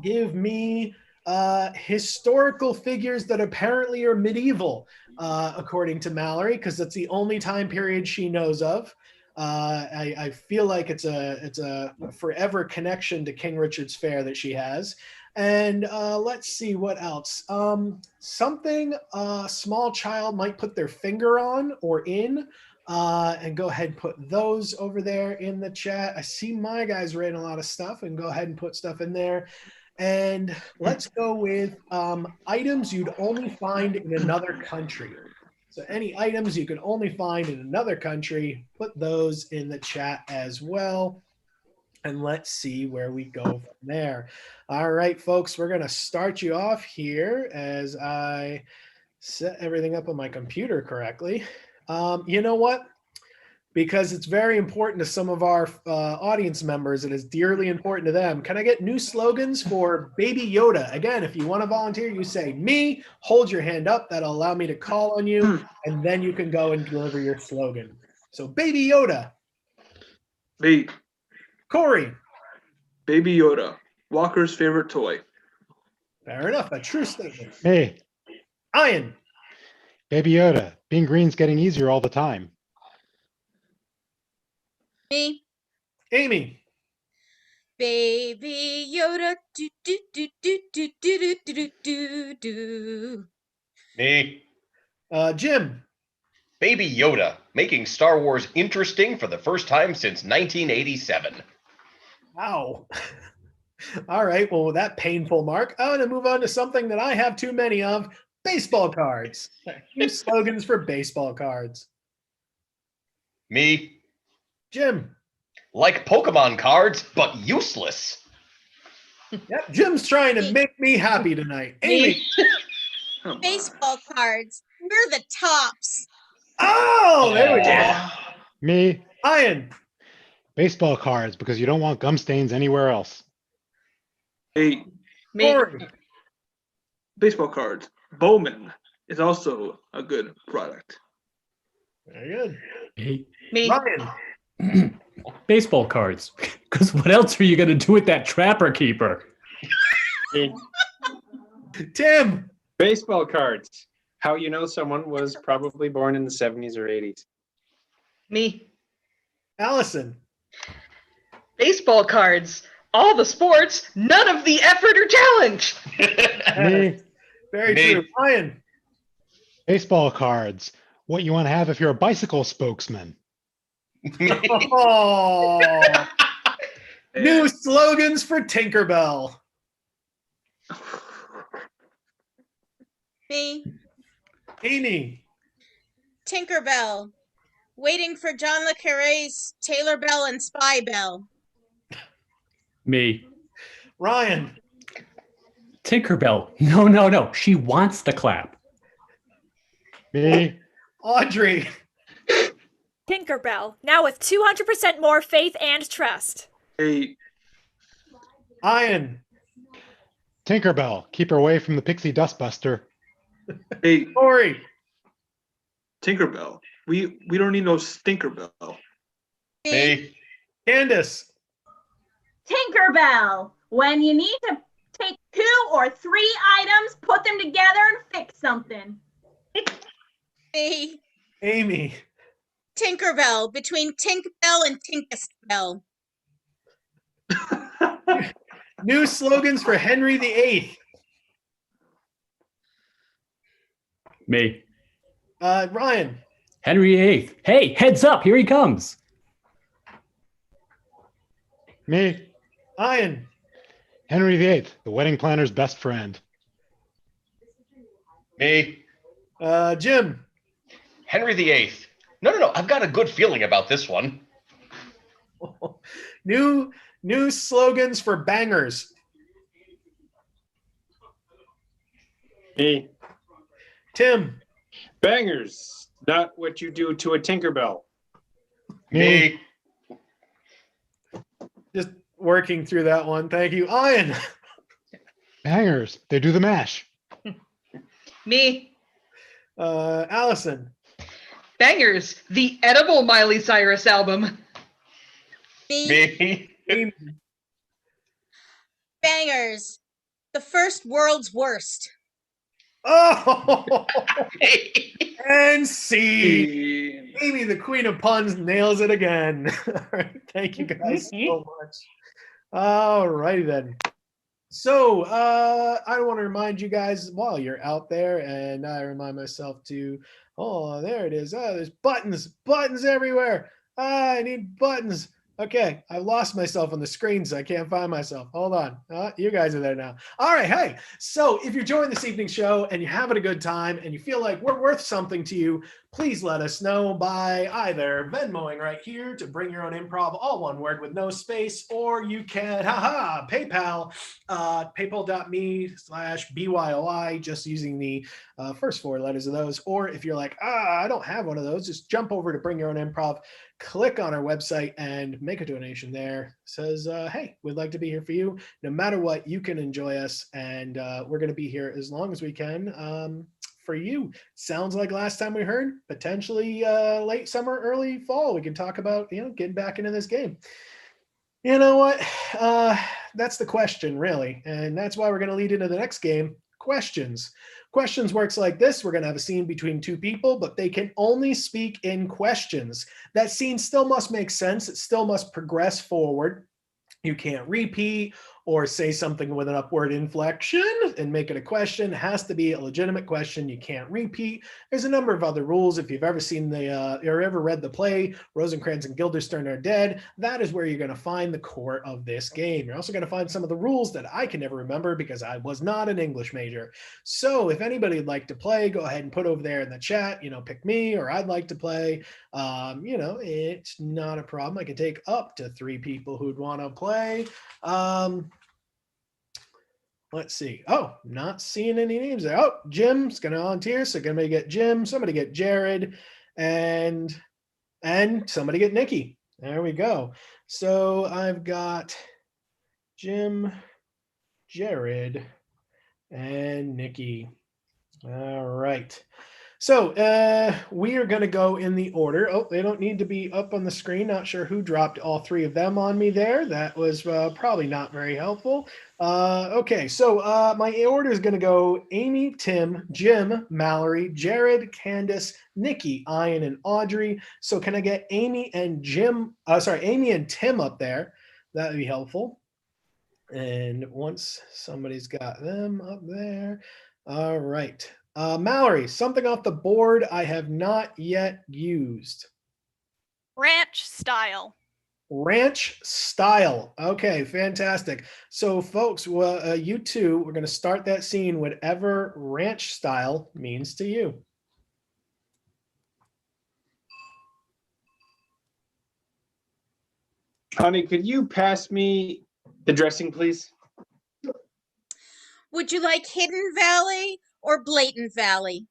C: Give me historical figures that apparently are medieval, according to Mallory, because that's the only time period she knows of. I feel like it's a forever connection to King Richard's Fair that she has. And let's see what else. Something a small child might put their finger on or in, and go ahead and put those over there in the chat. I see my guys writing a lot of stuff, and go ahead and put stuff in there. And let's go with items you'd only find in another country. So any items you can only find in another country, put those in the chat as well. And let's see where we go from there. All right, folks, we're going to start you off here as I set everything up on my computer correctly. You know what? Because it's very important to some of our audience members, it is dearly important to them. Can I get new slogans for Baby Yoda? Again, if you want to volunteer, you say me, hold your hand up. That'll allow me to call on you, and then you can go and deliver your slogan. So Baby Yoda.
L: Me.
C: Corey.
L: Baby Yoda, Walker's favorite toy.
C: Fair enough. A true statement.
D: Me.
C: Ian.
D: Baby Yoda. Being green's getting easier all the time.
B: Me.
C: Amy.
B: Baby Yoda. Do do do do do do do do do do.
J: Me.
C: Jim.
J: Baby Yoda, making Star Wars interesting for the first time since 1987.
C: Wow. All right. Well, with that painful mark, I'm going to move on to something that I have too many of: baseball cards. New slogans for baseball cards.
J: Me.
C: Jim.
J: Like Pokemon cards, but useless.
C: Yep. Jim's trying to make me happy tonight. Amy.
B: Baseball cards. We're the tops.
C: Oh, there we go.
D: Me.
C: Ian.
D: Baseball cards, because you don't want gum stains anywhere else.
L: Hey,
C: Corey.
L: baseball cards. Bowman is also a good product.
C: Very good.
H: Hey,
B: Me.
C: Ryan.
H: baseball cards. Because what else are you going to do with that trapper keeper?
C: Tim.
E: Baseball cards. How you know someone was probably born in the 70s or 80s.
M: Me.
C: Allison.
M: Baseball cards. All the sports, none of the effort or challenge.
D: Me.
C: Very
J: Me.
C: true. Ryan.
D: Baseball cards. What you want to have if you're a bicycle spokesman.
C: Oh. New slogans for Tinkerbell.
B: Me.
C: Amy.
B: Tinkerbell. Waiting for John le Carre's Taylor Bell and Spy Bell.
H: Me.
C: Ryan.
H: Tinkerbell. No. She wants to clap.
D: Me.
C: Audrey.
G: Tinkerbell, now with 200% more faith and trust.
L: Hey,
C: Ian.
D: Tinkerbell. Keep her away from the pixie dustbuster.
L: hey,
C: Corey.
L: Tinkerbell. We don't need no Stinkerbell.
J: Me.
C: Candace.
F: Tinkerbell, when you need to take 2 or 3 items, put them together and fix something.
B: Me.
C: Amy.
B: Tinkerbell. Between Tinkbell and Tinkaspell.
C: New slogans for Henry VIII.
H: Me.
C: Ryan.
H: Henry VIII. Hey, heads up, here he comes.
D: Me.
C: Ian.
D: Henry VIII, the wedding planner's best friend.
J: Me.
C: Jim.
J: Henry VIII. No. I've got a good feeling about this one.
C: New slogans for bangers.
E: Me.
C: Tim.
E: Bangers. Not what you do to a Tinkerbell.
J: Me.
C: Just working through that one. Thank you. Ian.
D: Bangers. They do the mash.
M: Me.
C: Allison.
M: Bangers. The edible Miley Cyrus album.
B: Me.
J: Me.
B: Bangers. The first world's worst.
C: Oh. And C. Amy, the queen of puns, nails it again. All right. Thank you guys so much. All righty then. So I want to remind you guys while you're out there, and I remind myself to, oh, there it is. Oh, there's buttons everywhere. I need buttons. Okay, I lost myself on the screen, so I can't find myself. Hold on. You guys are there now. All right, hey. So if you're enjoying this evening's show and you're having a good time and you feel like we're worth something to you, please let us know by either Venmoing right here to Bring Your Own Improv, all one word with no space, or you can, PayPal, paypal.me/BYOI, just using the first 4 letters of those. Or if you're like, I don't have one of those, just jump over to Bring Your Own Improv, click on our website and make a donation there. It says, hey, we'd like to be here for you. No matter what, you can enjoy us, and we're going to be here as long as we can for you. Sounds like last time we heard, potentially late summer, early fall, we can talk about, getting back into this game. You know what? That's the question, really. And that's why we're going to lead into the next game, questions. Questions works like this. We're going to have a scene between two people, but they can only speak in questions. That scene still must make sense. It still must progress forward. You can't repeat or say something with an upward inflection and make it a question. It has to be a legitimate question. You can't repeat. There's a number of other rules. If you've ever seen the or ever read the play Rosencrantz and Guildenstern Are Dead, that is where you're going to find the core of this game. You're also going to find some of the rules that I can never remember because I was not an English major. So if anybody would like to play, go ahead and put over there in the chat, pick me or I'd like to play. It's not a problem. I can take up to 3 people who'd want to play. Let's see. Oh, not seeing any names there. Oh, Jim's going to volunteer. So going to get Jim, somebody get Jared, and somebody get Nikki. There we go. So I've got Jim, Jared, and Nikki. All right. So we are going to go in the order. Oh, they don't need to be up on the screen. Not sure who dropped all 3 of them on me there. That was probably not very helpful. Okay, so my order is going to go Amy, Tim, Jim, Mallory, Jared, Candace, Nikki, Ian, and Audrey. So can I get Amy and Amy and Tim up there? That would be helpful. And once somebody's got them up there. All right. Mallory, something off the board I have not yet used.
A: Ranch style.
C: Ranch style. Okay, fantastic. So folks, you two, we're going to start that scene, whatever ranch style means to you.
E: Honey, could you pass me the dressing, please?
B: Would you like Hidden Valley or Blatant Valley?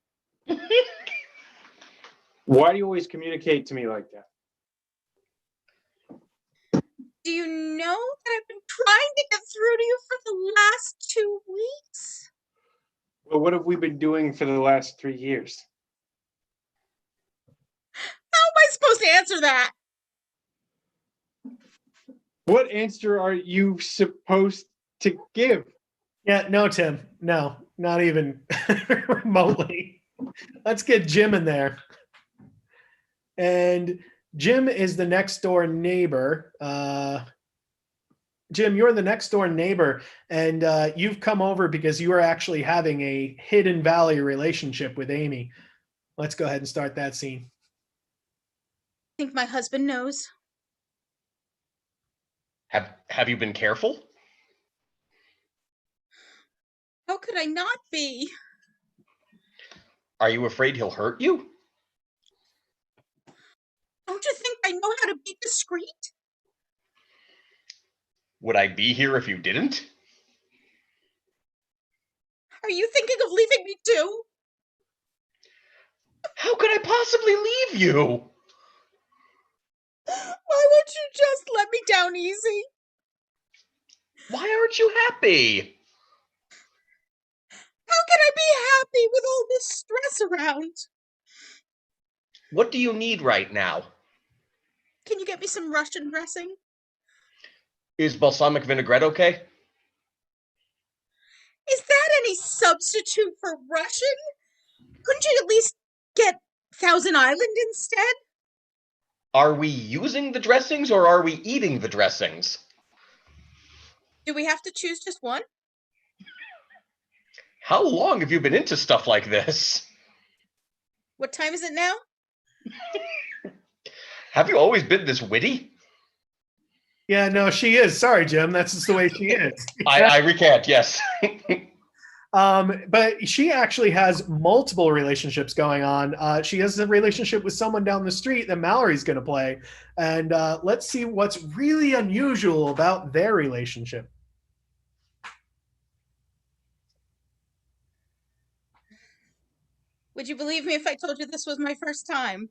E: Why do you always communicate to me like that?
B: Do you know that I've been trying to get through to you for the last 2 weeks?
E: Well, what have we been doing for the last 3 years?
B: How am I supposed to answer that?
E: What answer are you supposed to give?
C: Yeah, no, Tim. No, not even remotely. Let's get Jim in there. And Jim is the next door neighbor. Jim, you're the next door neighbor, and you've come over because you are actually having a Hidden Valley relationship with Amy. Let's go ahead and start that scene.
B: I think my husband knows.
J: Have you been careful?
B: How could I not be?
J: Are you afraid he'll hurt you?
B: Don't you think I know how to be discreet?
J: Would I be here if you didn't?
B: Are you thinking of leaving me too?
J: How could I possibly leave you?
B: Why won't you just let me down easy?
J: Why aren't you happy?
B: How can I be happy with all this stress around?
J: What do you need right now?
B: Can you get me some Russian dressing?
J: Is balsamic vinaigrette okay?
B: Is that any substitute for Russian? Couldn't you at least get Thousand Island instead?
J: Are we using the dressings or are we eating the dressings?
B: Do we have to choose just one?
J: How long have you been into stuff like this?
B: What time is it now?
J: Have you always been this witty?
C: Yeah, no, she is. Sorry, Jim. That's just the way she is.
J: I recant, yes.
C: But she actually has multiple relationships going on. She has a relationship with someone down the street that Mallory's going to play. And let's see what's really unusual about their relationship.
B: Would you believe me if I told you this was my first time?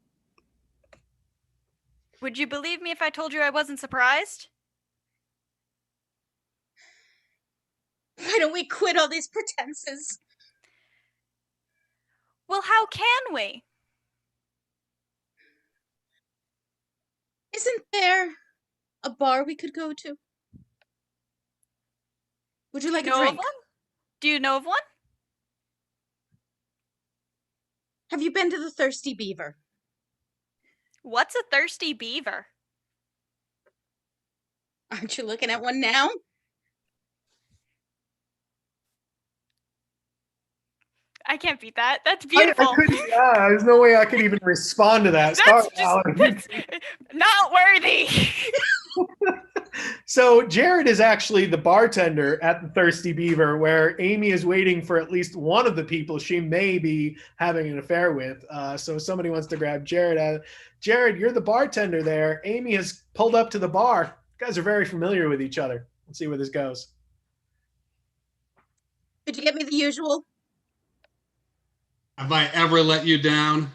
A: Would you believe me if I told you I wasn't surprised?
B: Why don't we quit all these pretenses?
A: Well, how can we?
B: Isn't there a bar we could go to? Would you like a
A: Know of
B: drink?
A: one? Do you know of one?
B: Have you been to the Thirsty Beaver?
A: What's a thirsty beaver?
B: Aren't you looking at one now?
A: I can't beat that. That's
C: I
A: beautiful.
C: couldn't, there's no way I could even respond to that. Sorry, Alan.
A: That's not worthy.
C: So Jared is actually the bartender at the Thirsty Beaver, where Amy is waiting for at least one of the people she may be having an affair with. So somebody wants to grab Jared. Jared, you're the bartender there. Amy has pulled up to the bar. You guys are very familiar with each other. Let's see where this goes.
B: Could you get me the usual?
N: Have I ever let you down?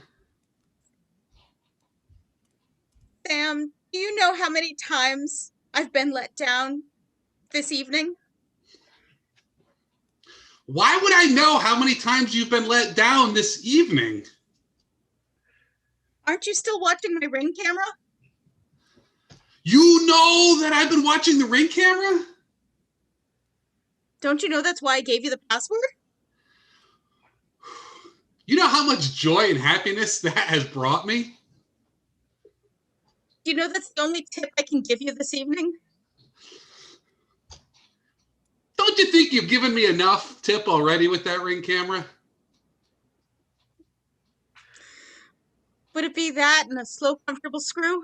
B: Sam, do you know how many times I've been let down this evening?
N: Why would I know how many times you've been let down this evening?
B: Aren't you still watching my Ring camera?
N: You know that I've been watching the Ring camera?
B: Don't you know that's why I gave you the password?
N: You know how much joy and happiness that has brought me?
B: Do you know that's the only tip I can give you this evening?
N: Don't you think you've given me enough tip already with that Ring camera?
B: Would it be that and a slow, comfortable screw?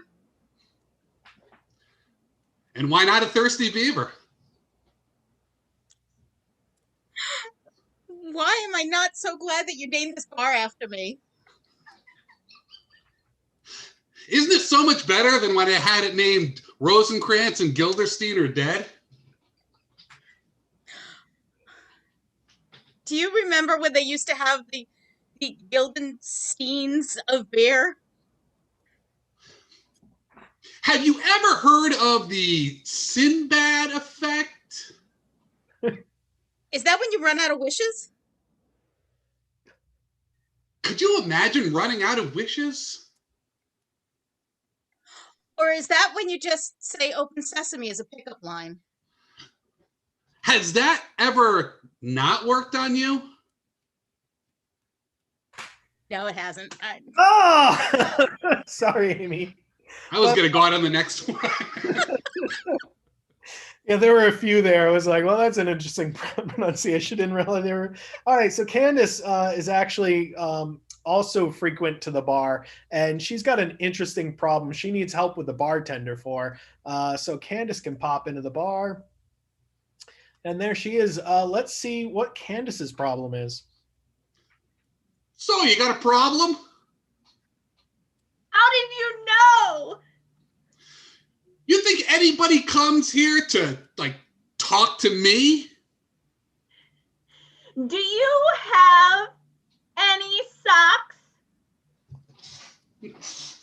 N: And why not a Thirsty Beaver?
B: Why am I not so glad that you named this bar after me?
N: Isn't it so much better than when I had it named Rosencrantz and Gilderstein are dead?
B: Do you remember when they used to have the Gildensteins of beer?
N: Have you ever heard of the Sinbad effect?
B: Is that when you run out of wishes?
N: Could you imagine running out of wishes?
B: Or is that when you just say open sesame as a pickup line?
N: Has that ever not worked on you?
B: No, it hasn't.
C: Oh! Sorry, Amy.
N: I was going to go out on the next one.
C: Yeah, there were a few there. I was like, well, that's an interesting pronunciation. Didn't realize they were. All right, so Candace is actually also frequent to the bar, and she's got an interesting problem. She needs help with the bartender for. So Candace can pop into the bar. And there she is. Let's see what Candace's problem is.
N: So, you got a problem?
F: How did you know?
N: You think anybody comes here to, like, talk to me?
F: Do you have any socks?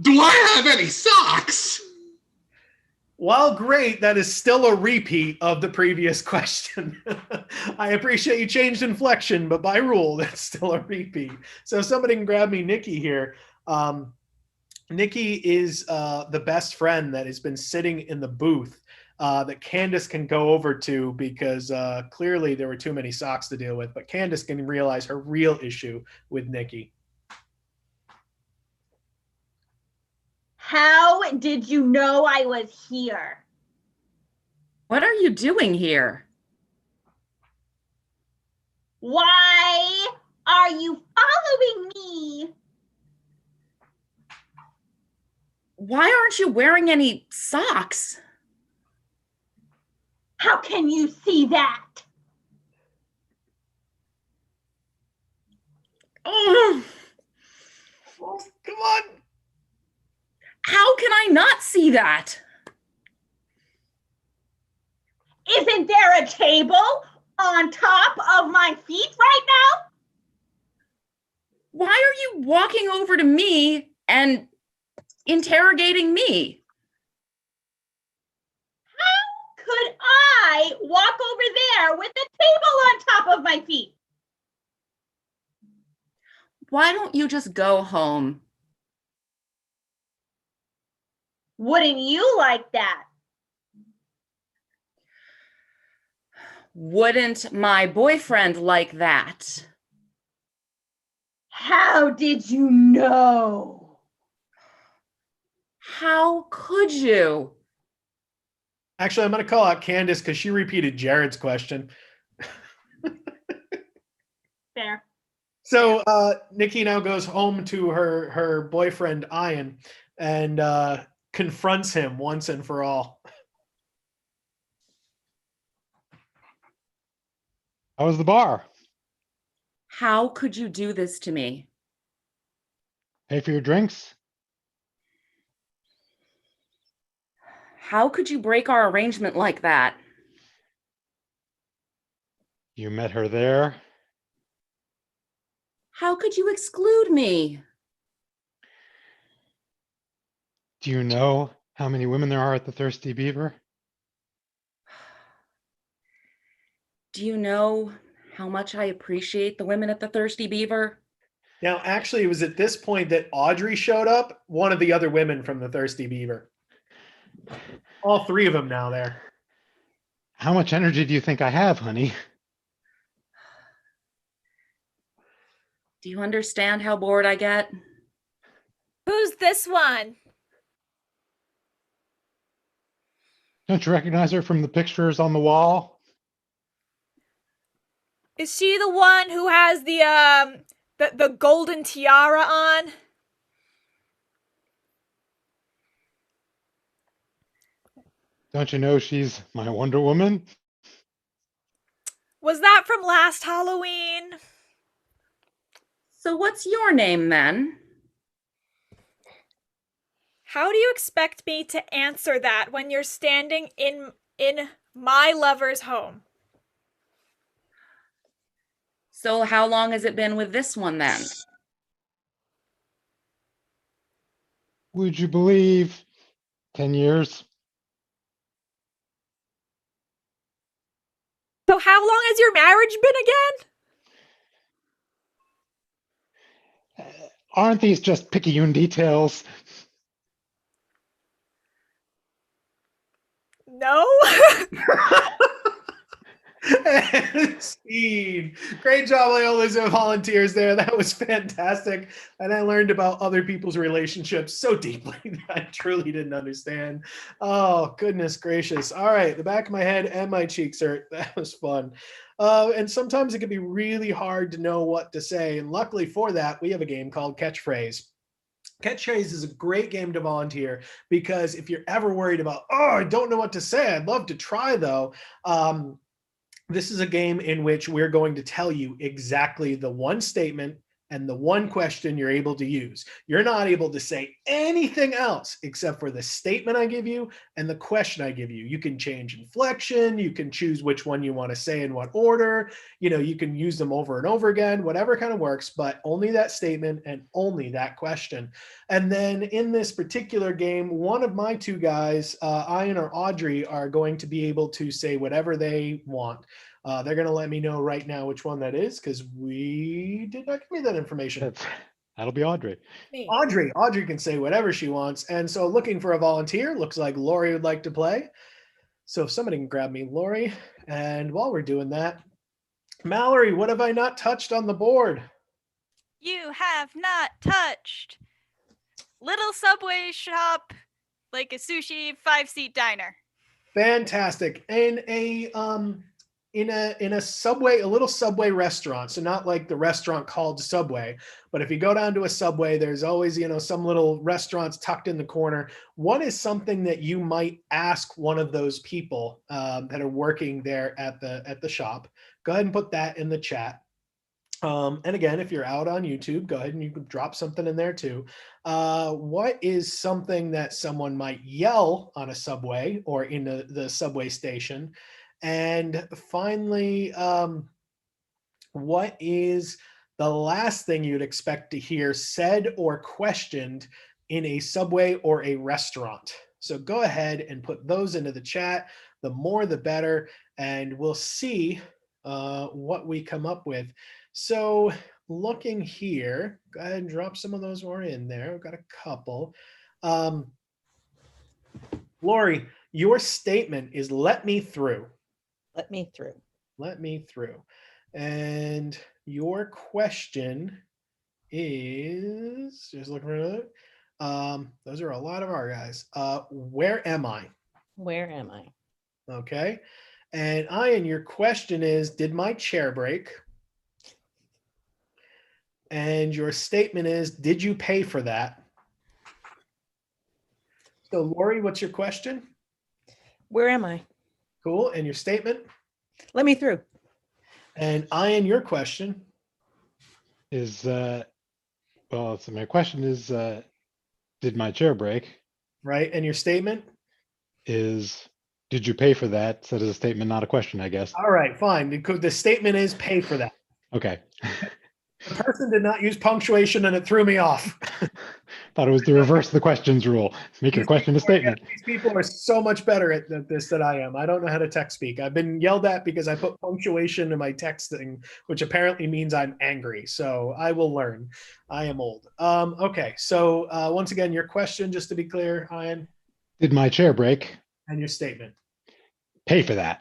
N: Do I have any socks?
C: While great, that is still a repeat of the previous question. I appreciate you changed inflection, but by rule, that's still a repeat. So somebody can grab me Nikki here. Nikki is the best friend that has been sitting in the booth that Candace can go over to because clearly there were too many socks to deal with, but Candace can realize her real issue with Nikki.
F: How did you know I was here?
O: What are you doing here?
F: Why are you following me?
O: Why aren't you wearing any socks?
F: How can you see that?
O: Oh,
C: come on.
O: How can I not see that?
F: Isn't there a table on top of my feet right now?
O: Why are you walking over to me and interrogating me?
F: How could I walk over there with a table on top of my feet?
O: Why don't you just go home?
F: Wouldn't you like that?
O: Wouldn't my boyfriend like that?
F: How did you know?
O: How could you?
C: Actually, I'm going to call out Candace because she repeated Jared's question.
F: Fair.
C: So Nikki now goes home to her boyfriend, Ian, and confronts him once and for all.
D: How was the bar?
O: How could you do this to me?
D: Pay for your drinks?
O: How could you break our arrangement like that?
D: You met her there?
O: How could you exclude me?
D: Do you know how many women there are at the Thirsty Beaver?
O: Do you know how much I appreciate the women at the Thirsty Beaver?
C: Now, actually, it was at this point that Audrey showed up, one of the other women from the Thirsty Beaver. All three of them now there.
D: How much energy do you think I have, honey?
O: Do you understand how bored I get?
G: Who's this one?
D: Don't you recognize her from the pictures on the wall?
G: Is she the one who has the golden tiara on?
D: Don't you know she's my Wonder Woman?
G: Was that from last Halloween?
O: So what's your name then?
G: How do you expect me to answer that when you're standing in my lover's home?
O: So how long has it been with this one then?
D: Would you believe 10 years?
G: So how long has your marriage been again?
D: Aren't these just picayune details?
G: No.
C: Scene. Great job, Leola, volunteers there. That was fantastic. And I learned about other people's relationships so deeply that I truly didn't understand. Oh, goodness gracious. All right. The back of my head and my cheeks hurt. That was fun. And sometimes it can be really hard to know what to say. And luckily for that, we have a game called Catchphrase. Catchphrase is a great game to volunteer because if you're ever worried about, oh, I don't know what to say, I'd love to try though. This is a game in which we're going to tell you exactly the one statement and the one question you're able to use. You're not able to say anything else except for the statement I give you and the question I give you. You can change inflection. You can choose which one you want to say in what order. You know, you can use them over and over again, whatever kind of works, but only that statement and only that question. And then in this particular game, one of my two guys, Ian or Audrey, are going to be able to say whatever they want. They're going to let me know right now which one that is because we did not give me that information.
D: That'll be Audrey.
C: Audrey can say whatever she wants. And so looking for a volunteer, looks like Lori would like to play. So if somebody can grab me, Lori. And while we're doing that, Mallory, what have I not touched on the board?
A: You have not touched little Subway shop, like a sushi 5-seat diner.
C: Fantastic. In a Subway, a little Subway restaurant. So not like the restaurant called Subway, but if you go down to a Subway, there's always, you know, some little restaurants tucked in the corner. What is something that you might ask one of those people that are working there at the shop? Go ahead and put that in the chat. And again, if you're out on YouTube, go ahead and you can drop something in there too. What is something that someone might yell on a Subway or in the Subway station? And finally, what is the last thing you'd expect to hear said or questioned in a Subway or a restaurant? So go ahead and put those into the chat. The more, the better. And we'll see what we come up with. So looking here, go ahead and drop some of those more in there. We've got a couple. Lori, your statement is let me through.
P: Let me through.
C: Let me through. And your question is just looking for it. Those are a lot of our guys. Where am I?
P: Where am I?
C: Okay. And Ian, your question is, did my chair break? And your statement is, did you pay for that? So Lori, what's your question?
P: Where am I?
C: Cool. And your statement?
P: Let me through.
C: And Ian, your question
D: is well, so my question is, did my chair break?
C: Right. And your statement
D: is, did you pay for that? So there's a statement, not a question, I guess.
C: All right, fine. The statement is pay for that.
D: Okay.
C: The person did not use punctuation and it threw me off.
D: Thought it was the reverse of the questions rule. Make your question a statement.
C: These people are so much better at this than I am. I don't know how to text speak. I've been yelled at because I put punctuation in my texting, which apparently means I'm angry. So I will learn. I am old. Okay, so once again, your question, just to be clear, Ian.
D: Did my chair break?
C: And your statement.
D: Pay for that.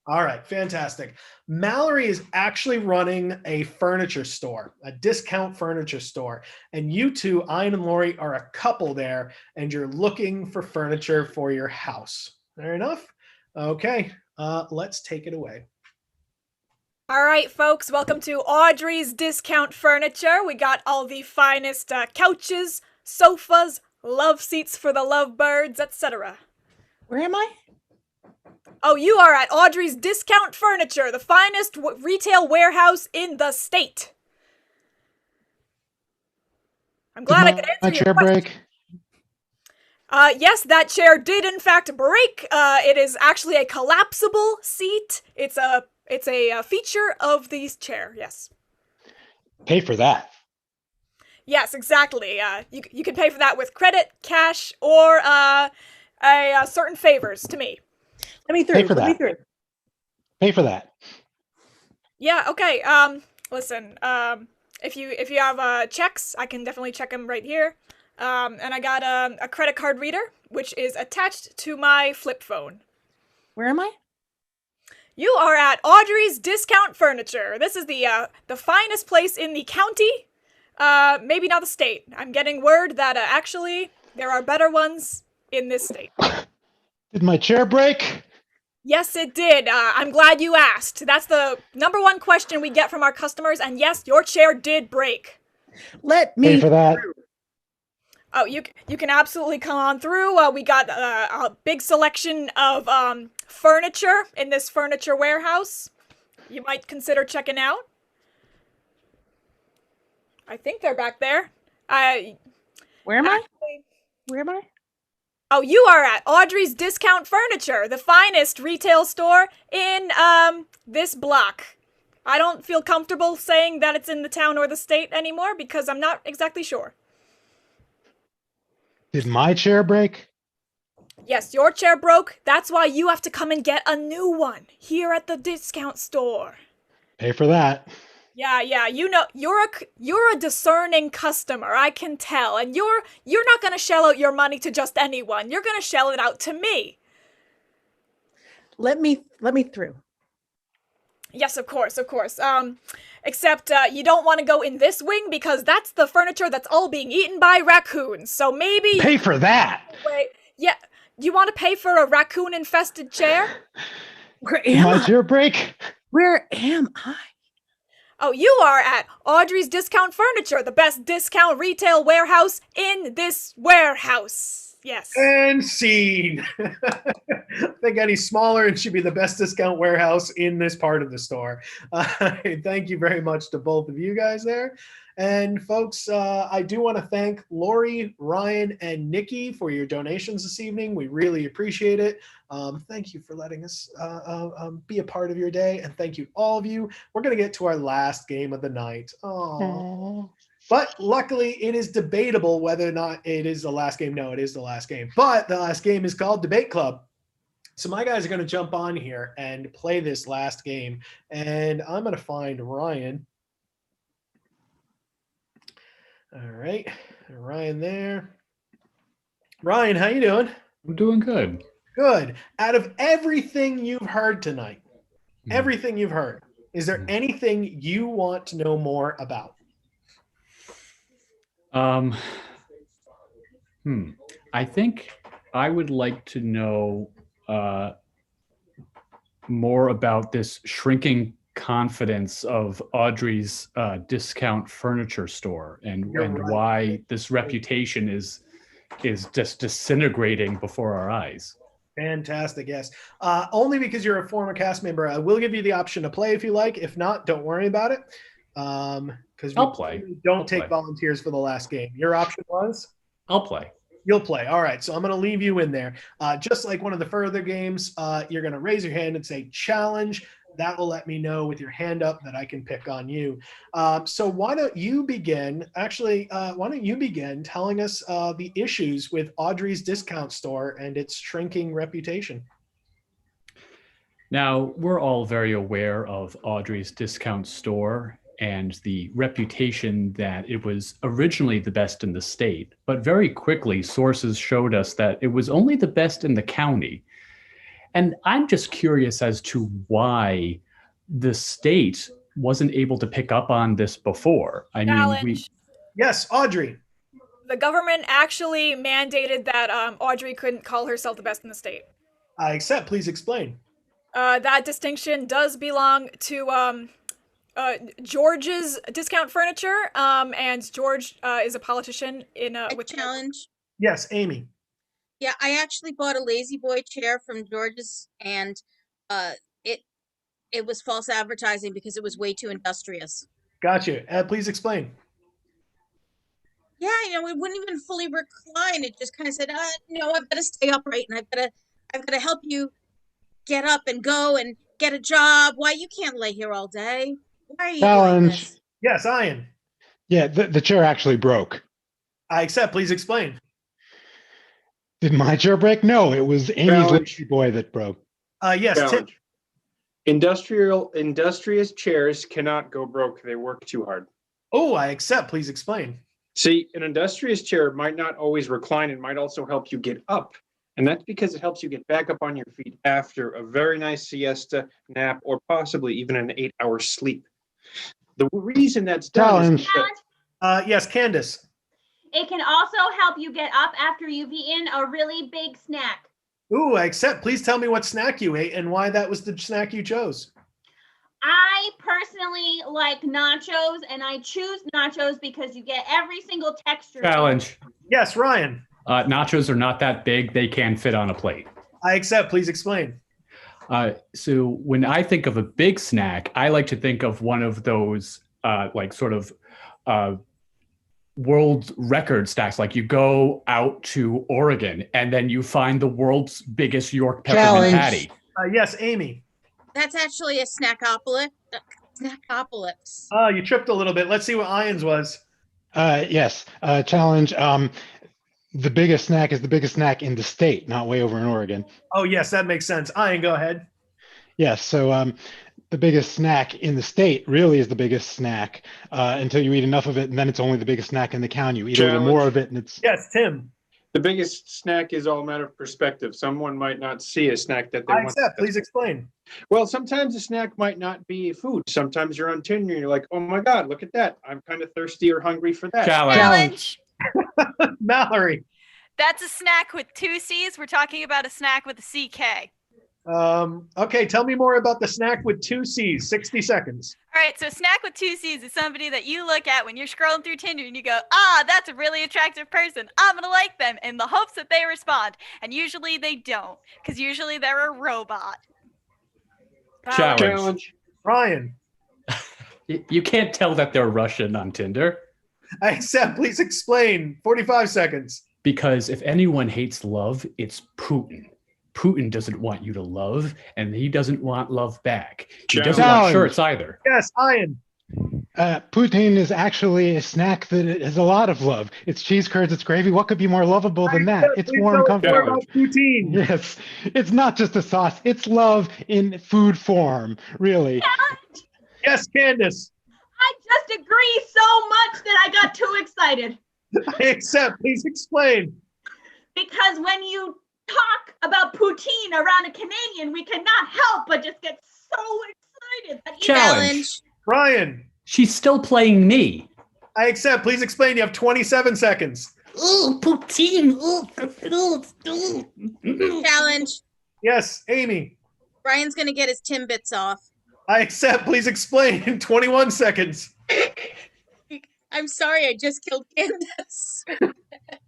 C: All right, fantastic. Mallory is actually running a furniture store, a discount furniture store. And you two, Ian and Lori, are a couple there, and you're looking for furniture for your house. Fair enough? Okay, let's take it away.
G: All right, folks, welcome to Audrey's Discount Furniture. We got all the finest couches, sofas, love seats for the lovebirds, etc.
P: Where am I?
G: Oh, you are at Audrey's Discount Furniture, the finest retail warehouse in the state. I'm glad I could answer
D: my
G: your
D: chair
G: question.
D: break?
G: Yes, that chair did in fact break. It is actually a collapsible seat. It's a feature of the chair. Yes.
D: Pay for that.
G: Yes, exactly. You can pay for that with credit, cash, or certain favors to me.
P: Let me through.
D: Pay for
P: Let me
D: that.
P: through.
D: Pay for that.
G: Yeah. Okay. Listen. If you have checks, I can definitely check them right here. And I got a credit card reader, which is attached to my flip phone.
P: Where am I?
G: You are at Audrey's Discount Furniture. This is the finest place in the county. Maybe not the state. I'm getting word that actually there are better ones in this state.
D: Did my chair break?
G: Yes, it did. I'm glad you asked. That's the number one question we get from our customers. And yes, your chair did break.
P: Let me
D: Pay for that.
G: Oh, you can absolutely come on through. We got a big selection of furniture in this furniture warehouse. You might consider checking out. I think they're back there.
P: Where am I? Where am I?
G: Oh, you are at Audrey's Discount Furniture, the finest retail store in this block. I don't feel comfortable saying that it's in the town or the state anymore because I'm not exactly sure.
D: Did my chair break?
G: Yes, your chair broke. That's why you have to come and get a new one here at the discount store.
D: Pay for that.
G: Yeah, you know, you're a discerning customer, I can tell. And you're not going to shell out your money to just anyone. You're going to shell it out to me.
P: Let me through.
G: Yes, of course. Except you don't want to go in this wing because that's the furniture that's all being eaten by raccoons. So maybe
D: Pay for that.
G: Wait, yeah, you want to pay for a raccoon-infested chair?
P: Where
D: Did
P: am
D: my
P: I?
D: chair break?
P: Where am I?
G: Oh, you are at Audrey's Discount Furniture, the best discount retail warehouse in this warehouse. Yes.
C: And scene. I think any smaller, it should be the best discount warehouse in this part of the store. Thank you very much to both of you guys there. And folks, I do want to thank Lori, Ryan, and Nikki for your donations this evening. We really appreciate it. Thank you for letting us be a part of your day. And thank you, all of you. We're going to get to our last game of the night. Aww. But luckily, it is debatable whether or not it is the last game. No, it is the last game. But the last game is called Debate Club. So my guys are going to jump on here and play this last game. And I'm going to find Ryan. All right. Ryan there. Ryan, how you doing?
H: I'm doing good.
C: Good. Out of everything you've heard tonight, everything you've heard, is there anything you want to know more about?
H: I think I would like to know more about this shrinking confidence of Audrey's discount furniture store and why this reputation is just disintegrating before our eyes.
C: Fantastic, yes. Only because you're a former cast member, I will give you the option to play if you like. If not, don't worry about it. Because
H: I'll play.
C: Don't take volunteers for the last game. Your option was?
H: I'll play.
C: You'll play. All right. So I'm going to leave you in there. Just like one of the further games, you're going to raise your hand and say challenge. That will let me know with your hand up that I can pick on you. So why don't you begin? Actually, why don't you begin telling us the issues with Audrey's discount store and its shrinking reputation?
H: Now, we're all very aware of Audrey's discount store and the reputation that it was originally the best in the state, but very quickly sources showed us that it was only the best in the county. And I'm just curious as to why the state wasn't able to pick up on this before. I mean,
C: Yes, Audrey.
G: The government actually mandated that Audrey couldn't call herself the best in the state.
C: I accept. Please explain.
G: That distinction does belong to George's Discount Furniture, and George is a politician in with
B: challenge.
C: Yes, Amy.
B: Yeah, I actually bought a lazy boy chair from George's, and it was false advertising because it was way too industrious.
C: Gotcha. Please explain.
B: Yeah, it wouldn't even fully recline. It just kind of said, I've got to stay upright, and I've got to help you get up and go and get a job. Why you can't lay here all day? Why are you doing this?
C: Yes, Ian.
D: Yeah, the chair actually broke.
C: I accept. Please explain.
D: Did my chair break? No, it was Amy's lazy boy that broke.
C: Yes, Tim.
E: Industrious chairs cannot go broke. They work too hard.
C: Oh, I accept. Please explain.
E: See, an industrious chair might not always recline. It might also help you get up. And that's because it helps you get back up on your feet after a very nice siesta, nap, or possibly even an 8-hour sleep. The reason that's done is
C: yes, Candace.
F: It can also help you get up after you've eaten a really big snack.
C: Ooh, I accept. Please tell me what snack you ate and why that was the snack you chose.
F: I personally like nachos, and I choose nachos because you get every single texture.
H: Challenge.
C: Yes, Ryan.
H: Nachos are not that big. They can fit on a plate.
C: I accept. Please explain.
H: So when I think of a big snack, I like to think of one of those world record stacks. Like you go out to Oregon and then you find the world's biggest York peppermint patty.
C: Yes, Amy.
B: That's actually a snackopolis.
C: Oh, you tripped a little bit. Let's see what Ian's was.
D: Yes, challenge. The biggest snack is the biggest snack in the state, not way over in Oregon.
C: Oh, yes, that makes sense. Ian, go ahead.
D: Yes, so the biggest snack in the state really is the biggest snack until you eat enough of it, and then it's only the biggest snack in the county. You eat a little more of it, and it's...
C: Yes, Tim.
E: The biggest snack is all a matter of perspective. Someone might not see a snack that they want.
C: Accept. Please explain.
E: Well, sometimes a snack might not be food. Sometimes you're on Tinder and you're like, oh my God, look at that. I'm kind of thirsty or hungry for that.
A: Challenge.
C: Mallory.
A: That's a snack with 2 C's. We're talking about a snack with a CK.
C: Okay, tell me more about the snack with 2 C's. 60 seconds.
A: All right, so snack with 2 C's is somebody that you look at when you're scrolling through Tinder and you go, that's a really attractive person. I'm going to like them in the hopes that they respond. And usually they don't, because usually they're a robot.
H: Challenge.
C: Ryan.
H: You can't tell that they're Russian on Tinder.
C: I accept. Please explain. 45 seconds.
H: Because if anyone hates love, it's Putin. Putin doesn't want you to love, and he doesn't want love back. He doesn't want shirts either.
C: Yes, Ian.
D: Poutine is actually a snack that has a lot of love. It's cheese curds, it's gravy. What could be more lovable than that? It's warm, comfortable.
C: Poutine.
D: Yes, it's not just a sauce. It's love in food form, really.
C: Yes, Candace.
F: I just agree so much that I got too excited.
C: I accept. Please explain.
F: Because when you talk about poutine around a Canadian, we cannot help but just get so excited. That
H: Challenge.
C: Ryan.
H: She's still playing me.
C: I accept. Please explain. You have 27 seconds.
O: Ooh, poutine.
B: Challenge.
C: Yes, Amy.
B: Brian's gonna get his Timbits off.
C: I accept. Please explain in 21 seconds.
B: I'm sorry, I just killed Candace.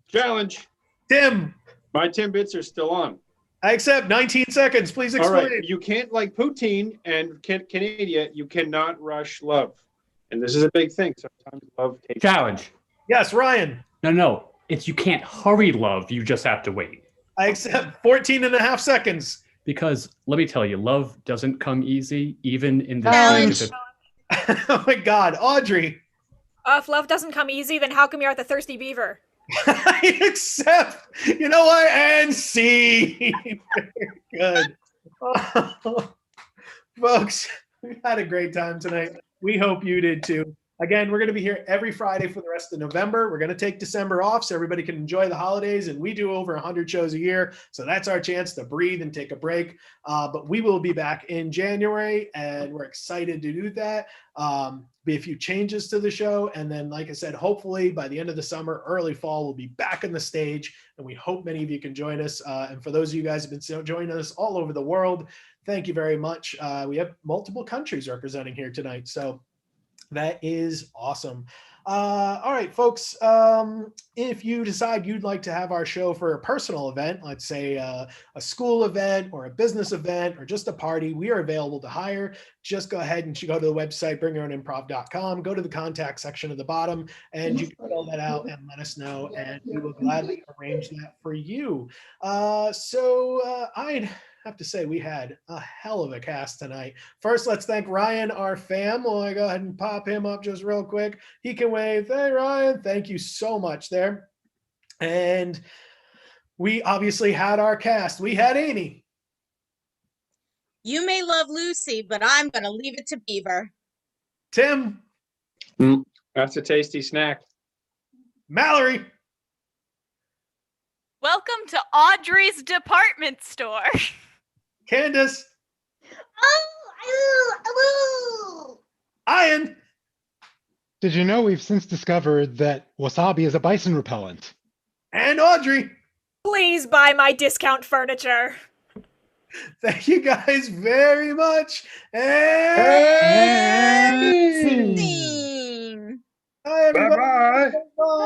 E: Challenge.
C: Tim.
E: My Timbits are still on.
C: I accept. 19 seconds. Please
E: All
C: explain.
E: right. You can't like poutine and Canada. You cannot rush love. And this is a big thing. Sometimes love takes.
H: Challenge.
C: Yes, Ryan.
H: No. It's you can't hurry love. You just have to wait.
C: I accept. 14 and a half seconds.
H: Because let me tell you, love doesn't come easy, even in the
B: Challenge.
H: stage
C: Oh my God, Audrey.
G: If love doesn't come easy, then how come you're at the Thirsty Beaver?
C: I accept. You know what? And C. Very good. Folks, we've had a great time tonight. We hope you did too. Again, we're going to be here every Friday for the rest of November. We're going to take December off so everybody can enjoy the holidays, and we do over 100 shows a year. So that's our chance to breathe and take a break. But we will be back in January, and we're excited to do that. Be a few changes to the show. And then, like I said, hopefully by the end of the summer, early fall, we'll be back on the stage, and we hope many of you can join us. And for those of you guys who have been joining us all over the world, thank you very much. We have multiple countries representing here tonight. So that is awesome. All right, folks, if you decide you'd like to have our show for a personal event, let's say a school event or a business event or just a party, we are available to hire. Just go ahead and go to the website, bringyourownimprov.com, go to the contact section at the bottom, and you can fill that out and let us know, and we will gladly arrange that for you. I'd have to say we had a hell of a cast tonight. First, let's thank Ryan, our fam. We'll go ahead and pop him up just real quick. He can wave. Hey, Ryan, thank you so much there. And we obviously had our cast. We had Amy.
B: You may love Lucy, but I'm gonna leave it to Beaver.
C: Tim.
E: That's a tasty snack.
C: Mallory.
A: Welcome to Audrey's department store.
C: Candace. Ian.
D: Did you know we've since discovered that wasabi is a bison repellent?
C: And Audrey.
G: Please buy my discount furniture.
C: Thank you guys very much. And
B: Scene.
C: bye, everybody.
E: Bye-bye.
C: Bye.